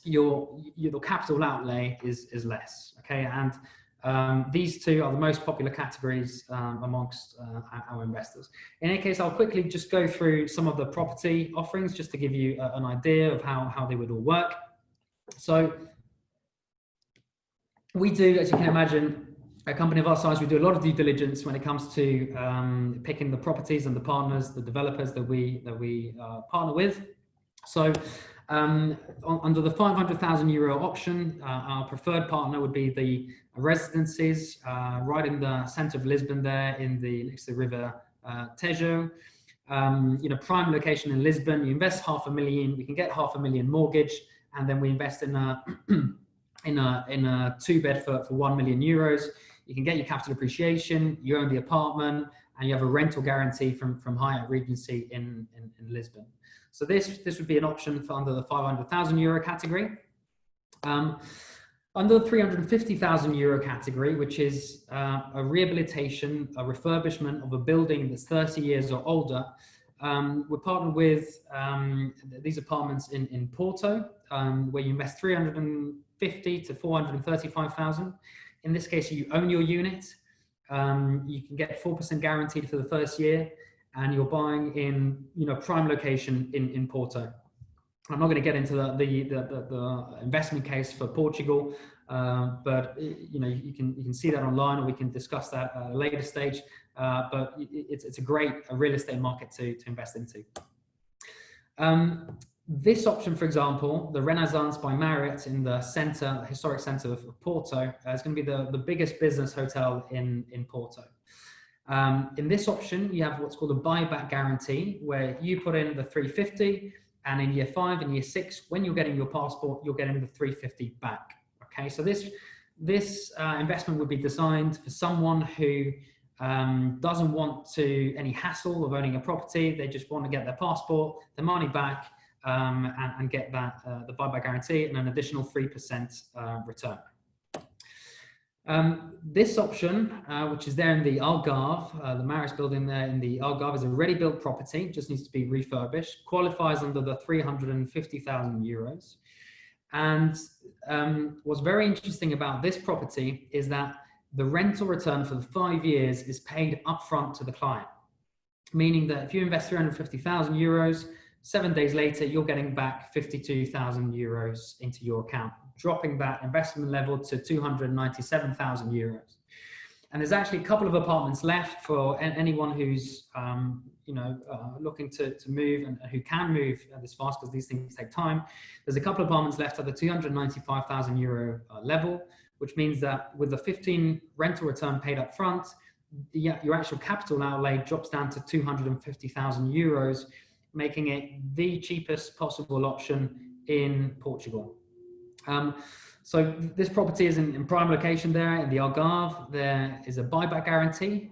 your capital outlay is less. Okay, and these two are the most popular categories amongst our investors. In any case, I'll quickly just go through some of the property offerings just to give you an idea of how they would all work. So we do, as you can imagine, a company of our size, we do a lot of due diligence when it comes to picking the properties and the partners, the developers that we partner with. So under the 500,000 euro option, our preferred partner would be the residencies right in the center of Lisbon, there next to the river Tejo. Prime location in Lisbon. You invest $500,000, we can get $500,000 mortgage, and then we invest in a in a 2-bed for 1 million euros. You can get your capital appreciation, you own the apartment, and you have a rental guarantee from Hyatt Regency in Lisbon. So this would be an option for under the 500,000 euro category. Under the 350,000 euro category, which is a rehabilitation, a refurbishment of a building that's 30 years or older, we're partnered with these apartments in Porto, where you invest 350 to 435,000. In this case, you own your unit. You can get 4% guaranteed for the first year, and you're buying in prime location in Porto. I'm not going to get into the investment case for Portugal, but you can see that online, or we can discuss that at a later stage. But it's a great real estate market to invest into. This option, for example, the Renaissance by Marriott in the center, the historic center of Porto, is going to be the biggest business hotel in Porto. In this option, you have what's called a buyback guarantee, where you put in the 350, and in year 5 and year 6, when you're getting your passport, you're getting the 350 back. Okay, so this investment would be designed for someone who doesn't want any hassle of owning a property. They just want to get their passport, the money back, and get that the buyback guarantee and an additional 3% return. This option, which is there in the Algarve, the Marriott building there in the Algarve, is a ready-built property, just needs to be refurbished, qualifies under the 350,000 euros. And what's very interesting about this property is that the rental return for the 5 years is paid upfront to the client, meaning that if you invest 350,000 euros, 7 days later, you're getting back 52,000 euros into your account, dropping that investment level to 297,000 euros. And there's actually a couple of apartments left for anyone who's looking to move and who can move this fast, because these things take time. There's a couple of apartments left at the 295,000 euro level, which means that with the 15 rental return paid up front, your actual capital outlay drops down to 250,000 euros, making it the cheapest possible option in Portugal. So this property is in prime location there in the Algarve. There is a buyback guarantee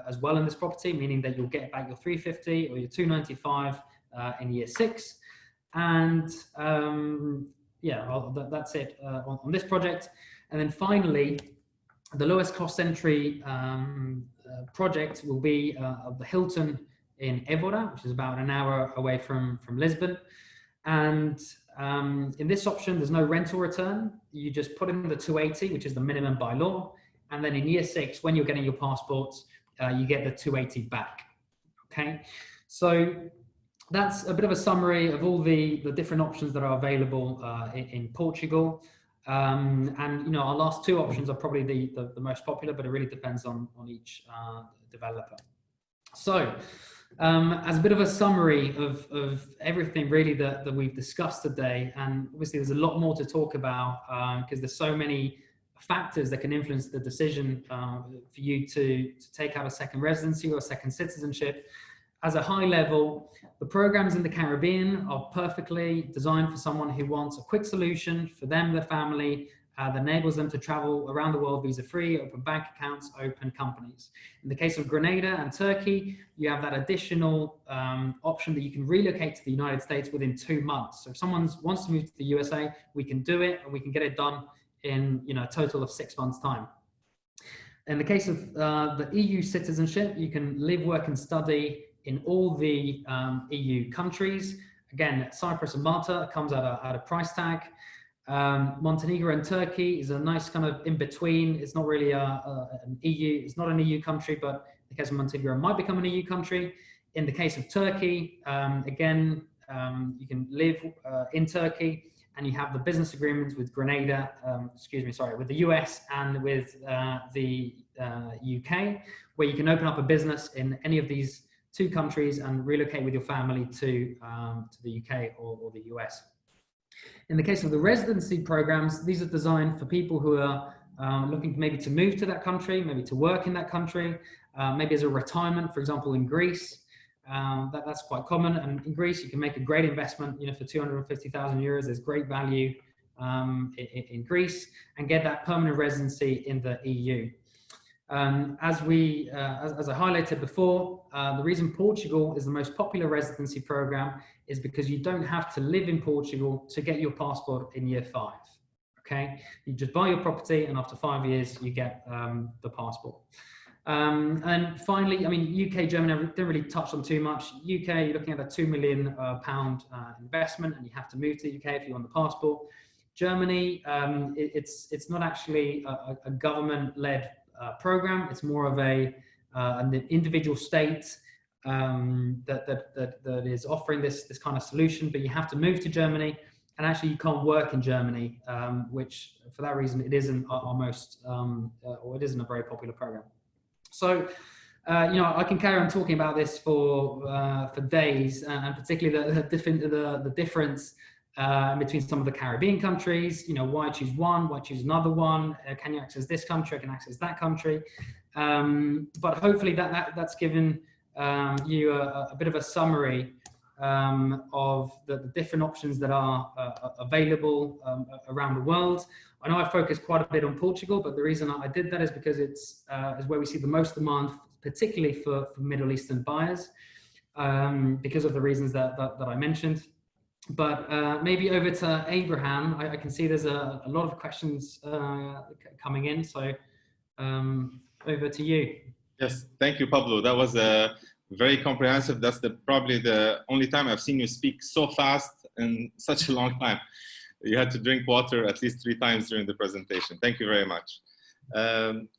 as well in this property, meaning that you'll get back your 350 or your 295 in year 6. And yeah, that's it on this project. And then finally, the lowest cost entry project will be the Hilton in Évora, which is about an hour away from Lisbon. And in this option, there's no rental return. You just put in the 280, which is the minimum by law. And then in year 6, when you're getting your passport, you get the 280 back. Okay, so that's a bit of a summary of all the different options that are available in Portugal. And you know, our last 2 options are probably the most popular, but it really depends on each developer. So as a bit of a summary of everything really that we've discussed today, and obviously there's a lot more to talk about because there's so many factors that can influence the decision for you to take out a second residency or a second citizenship. As a high level, the programs in the Caribbean are perfectly designed for someone who wants a quick solution for them, their family, that enables them to travel around the world visa-free, open bank accounts, open companies. In the case of Grenada and Turkey, you have that additional option that you can relocate to the United States within 2 months. So if someone wants to move to the USA, we can do it, and we can get it done in, you know, a total of 6 months' time. In the case of the EU citizenship, you can live, work, and study in all the EU countries. Again, Cyprus and Malta comes at a price tag. Montenegro and Turkey is a nice kind of in between. It's not really an EU, it's not an EU country, but in the case of Montenegro, it might become an EU country. In the case of Turkey, again, you can live in Turkey, and you have the business agreements with Grenada, with the US and with the UK, where you can open up a business in any of these 2 countries and relocate with your family to the UK or the US. In the case of the residency programs, these are designed for people who are looking maybe to move to that country, maybe to work in that country, maybe as a retirement, for example, in Greece. That's quite common. And in Greece, you can make a great investment, you know, for 250,000 euros. There's great value in Greece, and get that permanent residency in the EU. As I highlighted before, the reason Portugal is the most popular residency program is because you don't have to live in Portugal to get your passport in year 5. Okay, you just buy your property, and after 5 years, you get the passport. And finally, I mean, UK, Germany, I didn't really touch on too much. UK, you're looking at a £2 million investment, and you have to move to the UK if you want the passport. Germany, it's not actually a government-led program. It's more of an individual state that is offering this kind of solution, but you have to move to Germany, and actually you can't work in Germany, which for that reason it isn't our most or it isn't a very popular program. So you know, I can carry on talking about this for days, and particularly the difference between some of the Caribbean countries. You know, why choose one? Why choose another one? Can you access this country? I can access that country. But hopefully that's given you a bit of a summary of the different options that are available around the world. I know I focused quite a bit on Portugal, but the reason I did that is because it's is where we see the most demand, particularly for Middle Eastern buyers, because of the reasons that I mentioned. But maybe over to Abraham. I can see there's a lot of questions coming in, so over to you. Yes, thank you, Pablo. That was very comprehensive. That's probably the only time I've seen you speak so fast in such a long time. You had to drink water at least 3 times during the presentation. Thank you very much.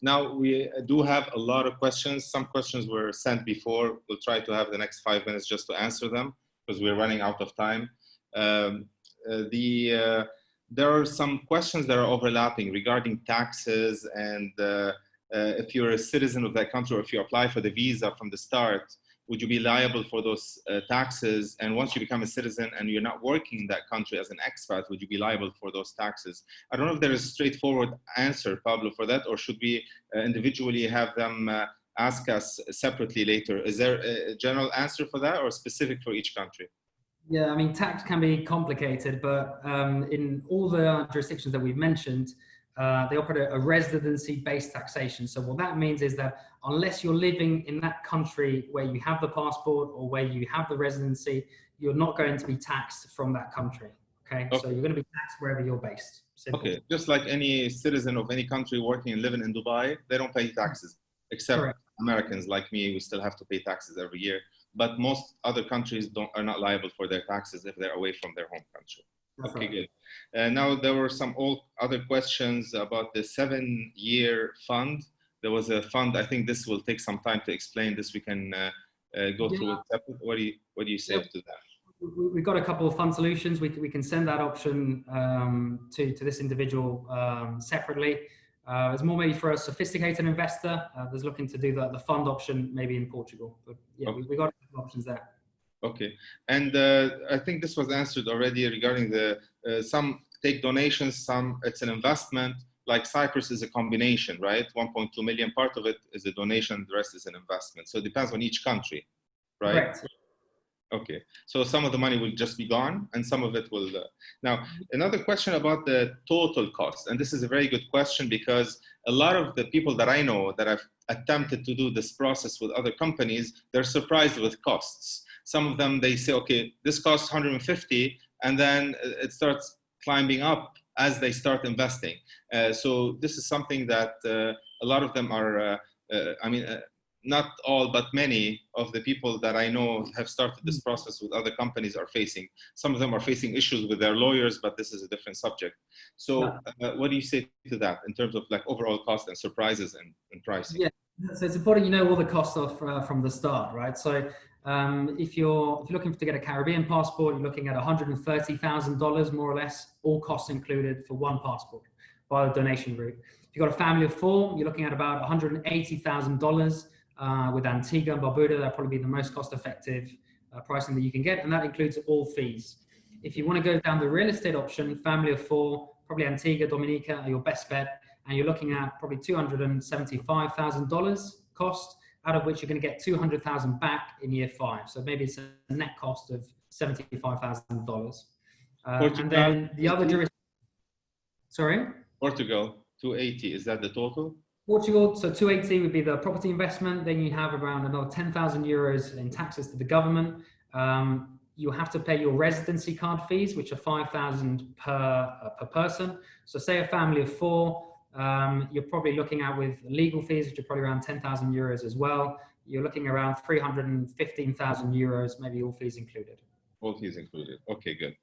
Now we do have a lot of questions. Some questions were sent before. We'll try to have the next 5 minutes just to answer them because we're running out of time. There are some questions that are overlapping regarding taxes and if you're a citizen of that country, or if you apply for the visa from the start, would you be liable for those taxes? And once you become a citizen and you're not working in that country as an expat, would you be liable for those taxes? I don't know if there is a straightforward answer, Pablo, for that, or should we individually have them ask us separately later? Is there a general answer for that or specific for each country? Yeah, I mean, tax can be complicated, but in all the jurisdictions that we've mentioned, they operate a residency-based taxation. So what that means is that unless you're living in that country where you have the passport or where you have the residency, you're not going to be taxed from that country. Okay, so you're going to be taxed wherever you're based. Simple. Okay, just like any citizen of any country working and living in Dubai, they don't pay taxes, except Correct. Americans like me, we still have to pay taxes every year. But most other countries are not liable for their taxes if they're away from their home country. That's okay, right. good. Now there were some other questions about the 7-year fund. There was a fund. I think this will take some time to explain. This we can go through it separate. What do you say to that? We've got a couple of fund solutions. We can send that option to this individual separately. It's more maybe for a sophisticated investor that's looking to do the fund option maybe in Portugal. But yeah, we got options there. Okay, and I think this was answered already regarding the some take donations, some it's an investment. Like Cyprus is a combination, right? 1.2 million. Part of it is a donation, the rest is an investment. So it depends on each country, right? Correct. Okay, so some of the money will just be gone and some of it will... Now, another question about the total cost. And this is a very good question because a lot of the people that I know that have attempted to do this process with other companies, they're surprised with costs. Some of them, they say, okay, this costs 150 and then it starts climbing up as they start investing. So this is something that a lot of them are, not all, but many of the people that I know have started this process with other companies are facing. Some of them are facing issues with their lawyers, but this is a different subject. So what do you say to that in terms of like overall cost and surprises and pricing? Yeah, so it's important you know all the costs off from the start, right? So if you're looking to get a Caribbean passport, you're looking at $130,000 more or less, all costs included for one passport by the donation route. If you've got a family of 4, you're looking at about $180,000 with Antigua and Barbuda. That'll probably be the most cost-effective pricing that you can get, and that includes all fees. If you want to go down the real estate option, family of 4, probably Antigua, Dominica are your best bet, and you're looking at probably $275,000 cost, out of which you're going to get $200,000 back in year 5. So maybe it's a net cost of $75,000. And then the other jurisdiction. Sorry? Portugal, 280. Is that the total? Portugal, so 280 would be the property investment. Then you have around another 10,000 euros in taxes to the government. You have to pay your residency card fees, which are 5,000 per person. So say a family of 4, you're probably looking at with legal fees, which are probably around 10,000 euros as well. You're looking around 315,000 euros, maybe all fees included. All fees included. Okay, good.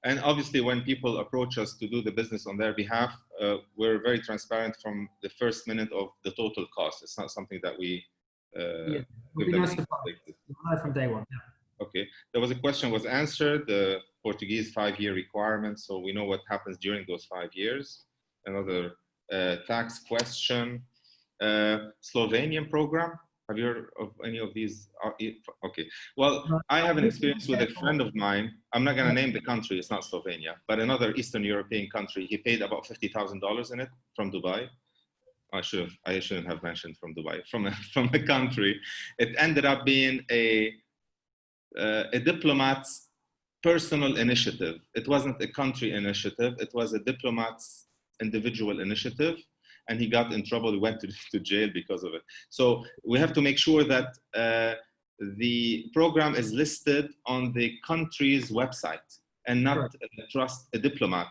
And obviously, when people approach us to do the business on their behalf, we're very transparent from the first minute of the total cost. It's not something that we give them from day one. Yeah. Okay. There was a question was answered, the Portuguese 5-year requirement. So we know what happens during those 5 years. Another tax question. Slovenian program. Have you heard of any of these? Okay. Well, I have an experience with a friend of mine. I'm not going to name the country. It's not Slovenia, but another Eastern European country. He paid about $50,000 in it from Dubai. I shouldn't have mentioned from Dubai. From a country. It ended up being a diplomat's personal initiative. It wasn't a country initiative. It was a diplomat's individual initiative. And he got in trouble. He went to jail because of it. So we have to make sure that the program is listed on the country's website and not trust a diplomat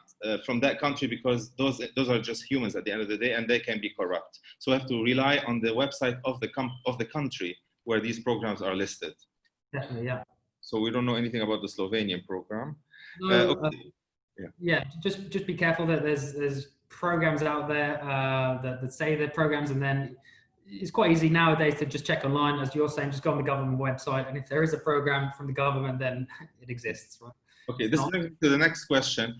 from that country, because those are just humans at the end of the day and they can be corrupt. So we have to rely on the website of the country where these programs are listed. Definitely, yeah. So we don't know anything about the Slovenian program. No, okay. Yeah, just be careful that there's programs out there that say they're programs, and then it's quite easy nowadays to just check online, as you're saying, just go on the government website, and if there is a program from the government, then it exists, right? Okay, this brings me to the next question.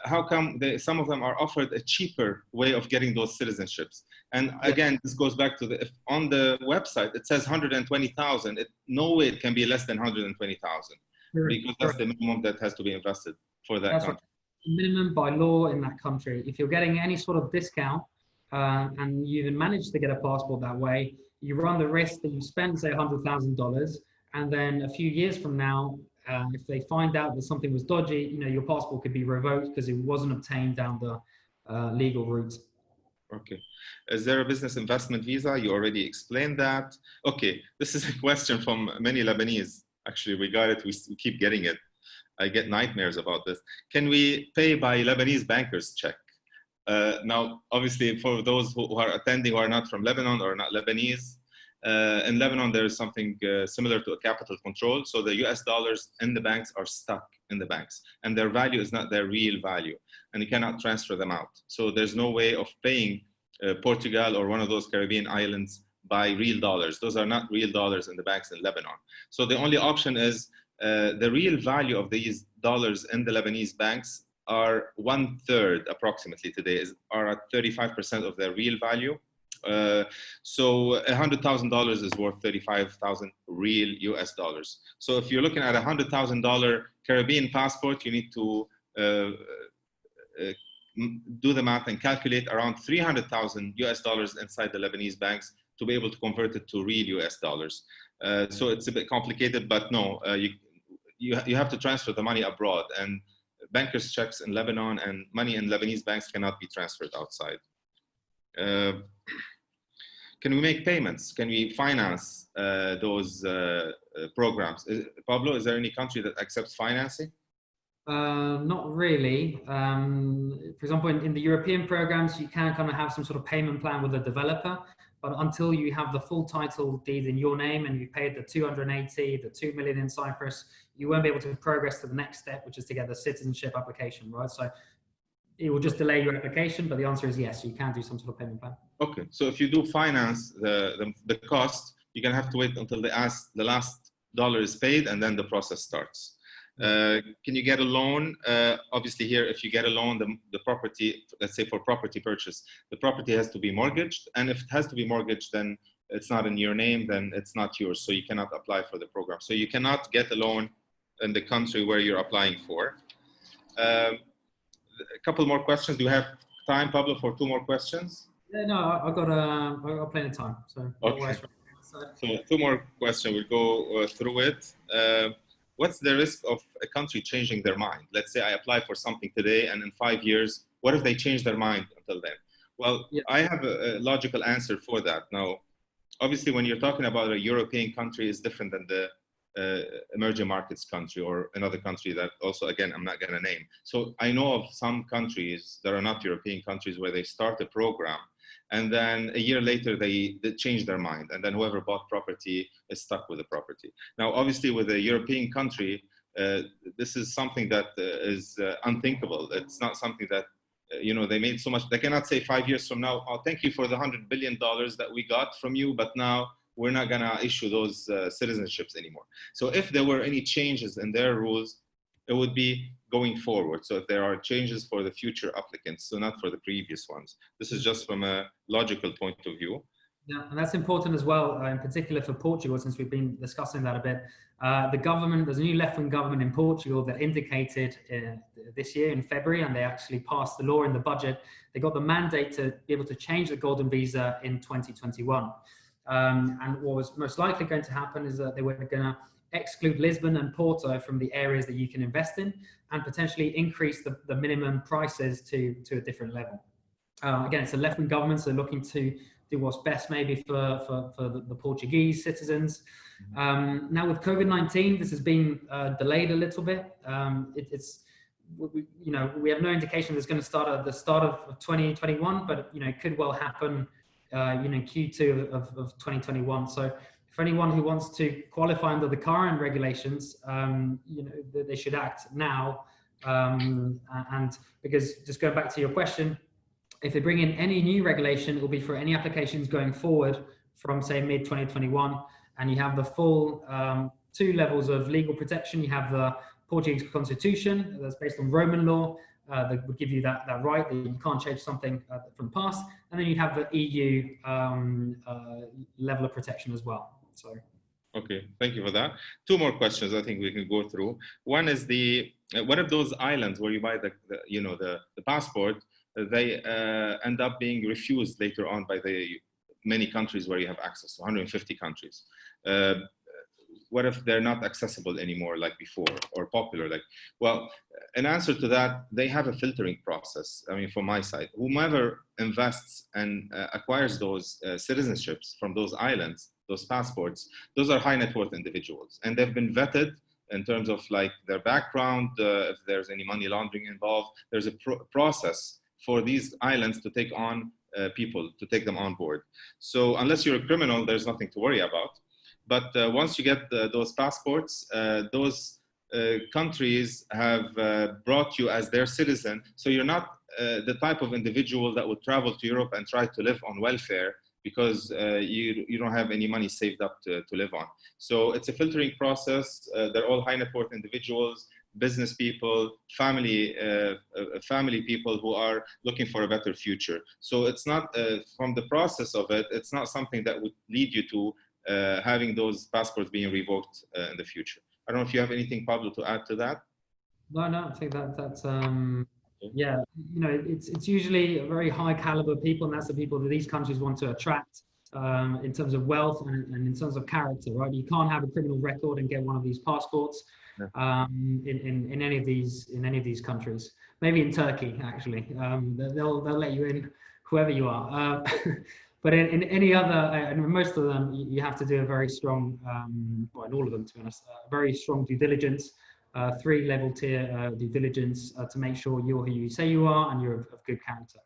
How come some of them are offered a cheaper way of getting those citizenships? And again, this goes back to if on the website it says 120,000, no way it can be less than 120,000, because that's the minimum that has to be invested for that country. Minimum by law in that country. If you're getting any sort of discount and you even managed to get a passport that way, you run the risk that you spend, say, $100,000, and then a few years from now, if they find out that something was dodgy, your passport could be revoked because it wasn't obtained down the legal route. Okay. Is there a business investment visa? You already explained that. Okay. This is a question from many Lebanese. Actually, we got it. We keep getting it. I get nightmares about this. Can we pay by Lebanese banker's check? Now, obviously, for those who are attending who are not from Lebanon or not Lebanese, in Lebanon, there is something similar to a capital control. So the US dollars in the banks are stuck in the banks, and their value is not their real value, and you cannot transfer them out. So there's no way of paying Portugal or one of those Caribbean islands by real dollars. Those are not real dollars in the banks in Lebanon. So the only option is the real value of these dollars in the Lebanese banks are 1/3 approximately today, are at 35% of their real value. So $100,000 is worth 35,000 real US dollars. So if you're looking at $100,000 Caribbean passport, you need to do the math and calculate around 300,000 US dollars inside the Lebanese banks to be able to convert it to real US dollars. So it's a bit complicated, but no, you have to transfer the money abroad, and bankers' checks in Lebanon and money in Lebanese banks cannot be transferred outside. Can we make payments? Can we finance those programs? Pablo, is there any country that accepts financing? Not really. For example, in the European programs, you can kind of have some sort of payment plan with a developer, but until you have the full title deed in your name and you paid the 280, the 2 million in Cyprus, you won't be able to progress to the next step, which is to get the citizenship application, right? So it will just delay your application, but the answer is yes, you can do some sort of payment plan. Okay, so if you do finance the cost, you're gonna have to wait until the last dollar is paid, and then the process starts. Can you get a loan? Obviously here, if you get a loan, the property, let's say for property purchase, the property has to be mortgaged. And if it has to be mortgaged, then it's not in your name, then it's not yours. So you cannot apply for the program. So you cannot get a loan in the country where you're applying for. A couple more questions. Do you have time, Pablo, for 2 more questions? Yeah, no, I've got plenty of time. So, okay. So 2 more questions. We'll go through it. What's the risk of a country changing their mind? Let's say I apply for something today, and in 5 years, what if they change their mind until then? Well, yeah. I have a logical answer for that. Now, obviously, when you're talking about a European country, it's different than the emerging markets country or another country that also, again, I'm not going to name. So I know of some countries that are not European countries where they start a program, and then a year later, they change their mind. And then whoever bought property is stuck with the property. Now, obviously, with a European country, this is something that is unthinkable. It's not something that, they made so much. They cannot say 5 years from now, oh, thank you for the $100 billion that we got from you, but now we're not going to issue those citizenships anymore. So if there were any changes in their rules, it would be going forward. So if there are changes for the future applicants, so not for the previous ones. This is just from a logical point of view. Yeah, and that's important as well, in particular for Portugal, since we've been discussing that a bit. The government, there's a new left-wing government in Portugal that indicated this year in February, and they actually passed the law in the budget. They got the mandate to be able to change the golden visa in 2021. And what was most likely going to happen is that they were going to exclude Lisbon and Porto from the areas that you can invest in, and potentially increase the minimum prices to a different level. Again, it's a left-wing government, so looking to do what's best maybe for the Portuguese citizens. Now with COVID-19, this has been delayed a little bit. We have no indication it's going to start at the start of 2021, but it could well happen Q2 of 2021. So for anyone who wants to qualify under the current regulations, they should act now. And because, just going back to your question, if they bring in any new regulation, it will be for any applications going forward from, say, mid-2021, and you have the full 2 levels of legal protection. You have the Portuguese constitution that's based on Roman law, that would give you that right that you can't change something from the past, and then you have the EU level of protection as well. So, okay, thank you for that. 2 more questions I think we can go through. One is one of those islands where you buy the passport, they end up being refused later on by the many countries where you have access to, 150 countries. what if they're not accessible anymore like before, or popular? Like, well, in answer to that, they have a filtering process. I mean, from my side, whomever invests and acquires those citizenships from those islands, those passports, those are high net worth individuals, and they've been vetted in terms of like their background, if there's any money laundering involved. There's a process for these islands to take on people, to take them on board. So unless you're a criminal, there's nothing to worry about. But once you get those passports, those countries have brought you as their citizen. So you're not the type of individual that would travel to Europe and try to live on welfare because you don't have any money saved up to live on. So it's a filtering process. They're all high net worth individuals, business people, family people who are looking for a better future. So it's not, from the process of it, it's not something that would lead you to having those passports being revoked in the future. I don't know if you have anything, Pablo, to add to that. No, I think that's yeah, you know, it's usually very high caliber people, and that's the people that these countries want to attract in terms of wealth and in terms of character, right? You can't have a criminal record and get one of these passports in any of these countries. Maybe in Turkey, actually, they'll let you in, whoever you are. But in any other, and most of them, you have to do a very strong, well, in all of them, to be honest, very strong due diligence, 3-level tier due diligence to make sure you're who you say you are and you're of good character.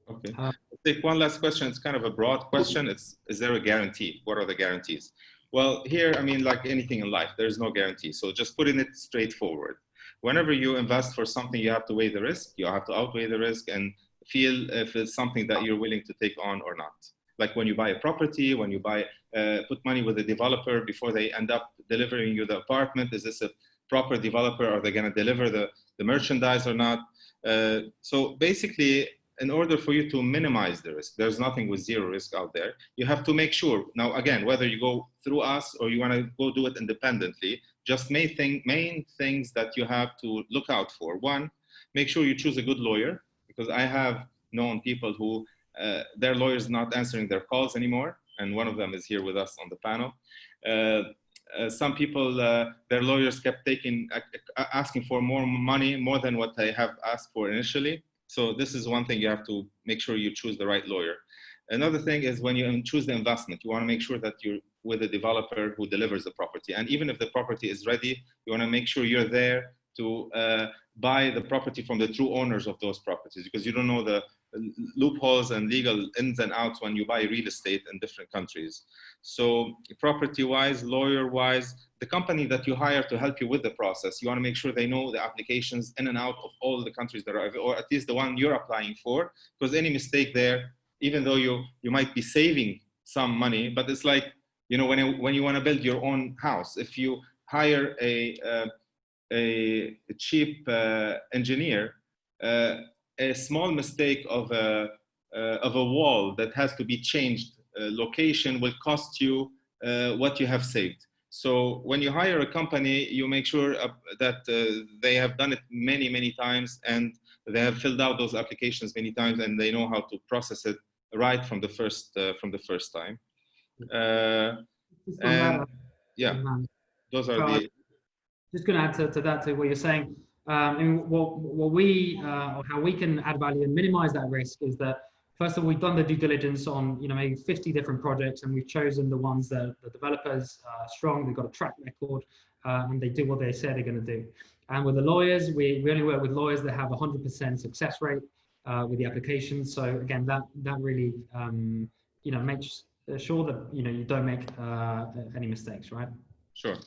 Okay. I'll take one last question. It's kind of a broad question. Is there a guarantee? What are the guarantees? Well, here, I mean, like anything in life, there's no guarantee. So just putting it straightforward. Whenever you invest for something, you have to weigh the risk. You have to outweigh the risk and feel if it's something that you're willing to take on or not. Like when you buy a property, when you put money with a developer before they end up delivering you the apartment, is this a proper developer? Are they going to deliver the merchandise or not? So basically, in order for you to minimize the risk, there's nothing with zero risk out there. You have to make sure. Now, again, whether you go through us or you want to go do it independently, just main things that you have to look out for. One, make sure you choose a good lawyer, because I have known people who their lawyers not answering their calls anymore, and one of them is here with us on the panel. Some people, their lawyers kept asking for more money, more than what they have asked for initially. So this is one thing you have to make sure you choose the right lawyer. Another thing is when you choose the investment, you want to make sure that you're with a developer who delivers the property. And even if the property is ready, you want to make sure you're there to buy the property from the true owners of those properties, because you don't know the loopholes and legal ins and outs when you buy real estate in different countries. So property-wise, lawyer-wise, the company that you hire to help you with the process, you want to make sure they know the applications in and out of all the countries that are, or at least the one you're applying for, because any mistake there, even though you might be saving some money, but it's like, you know, when you want to build your own house, if you hire a cheap engineer, a small mistake of a wall that has to be changed location will cost you what you have saved. So when you hire a company, you make sure that they have done it many times, and they have filled out those applications many times, and they know how to process it right from the first time. And yeah, those are the. Just going to add to that, to what you're saying. And what we or how we can add value and minimize that risk is that, first of all, we've done the due diligence on, you know, maybe 50 different projects, and we've chosen the ones that the developers are strong, they've got a track record, and they do what they say they're going to do. And with the lawyers, we only work with lawyers that have 100% success rate with the applications. So again, that really you know, makes sure that, you know, you don't make any mistakes, right? Sure.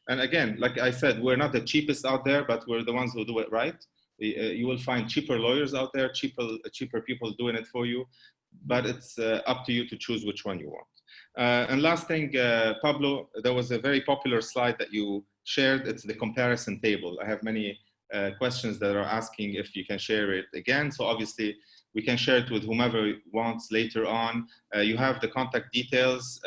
And again, like I said, we're not the cheapest out there, but we're the ones who do it right. You will find cheaper lawyers out there, cheaper people doing it for you, but it's up to you to choose which one you want. And last thing, Pablo, there was a very popular slide that you shared. It's the comparison table. I have many questions that are asking if you can share it again. So obviously, we can share it with whomever wants later on. You have the contact details.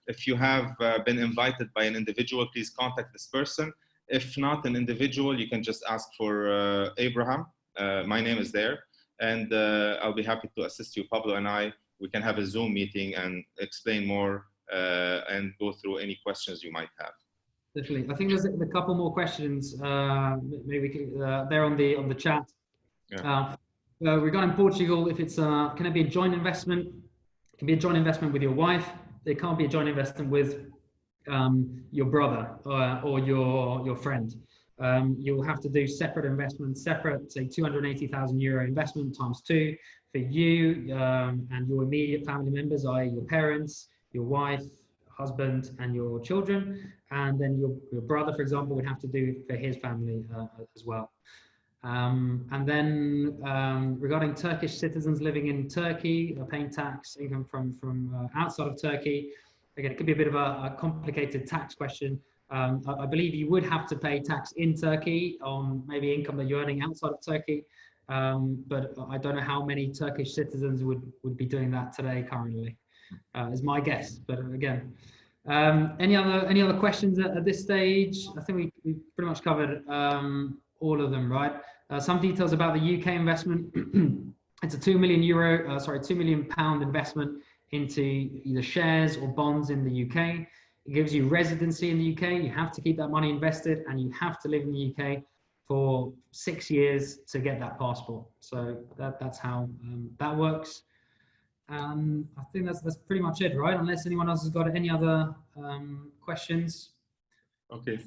If you have been invited by an individual, please contact this person. If not an individual, you can just ask for Abraham. My name is there. And I'll be happy to assist you, Pablo and I. We can have a Zoom meeting and explain more and go through any questions you might have. Definitely. I think there's a couple more questions. Maybe we can, they're on the chat. Yeah. Regarding Portugal, if it's can it be a joint investment? It can be a joint investment with your wife. It can't be a joint investment with your brother or your friend. You'll have to do separate investments, separate, say, €280,000 investment times 2 for you and your immediate family members, i.e. your parents, your wife, husband, and your children. And then your brother, for example, would have to do for his family as well. And then regarding Turkish citizens living in Turkey, paying tax income from outside of Turkey, again, it could be a bit of a complicated tax question. I believe you would have to pay tax in Turkey on maybe income that you're earning outside of Turkey, but I don't know how many Turkish citizens would be doing that today currently, is my guess. But again, any other questions at this stage? I think we pretty much covered all of them, right? Some details about the UK investment. It's a £2 million investment into either shares or bonds in the UK. It gives you residency in the UK. You have to keep that money invested, and you have to live in the UK for 6 years to get that passport. So that's how that works. I think that's pretty much it, right? Unless anyone else has got any other questions. Okay.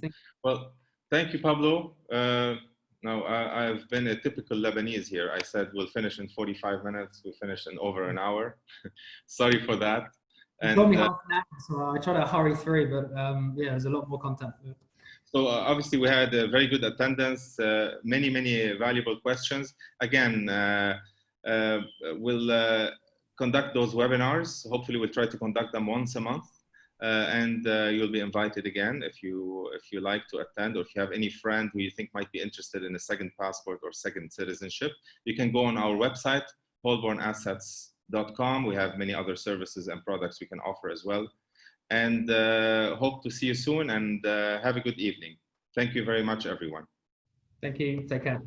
Well, thank you, Pablo. Now, I've been a typical Lebanese here. I said we'll finish in 45 minutes. We finished in over an hour. Sorry for that. You told me half an hour, so I try to hurry through, but yeah, there's a lot more content. So obviously we had a very good attendance, many valuable questions. Again, we'll conduct those webinars. Hopefully we'll try to conduct them once a month. And you'll be invited again if you like to attend, or if you have any friend who you think might be interested in a second passport or second citizenship. You can go on our website, holbornassets.com. We have many other services and products we can offer as well. And hope to see you soon, and have a good evening. Thank you very much, everyone. Thank you. Take care.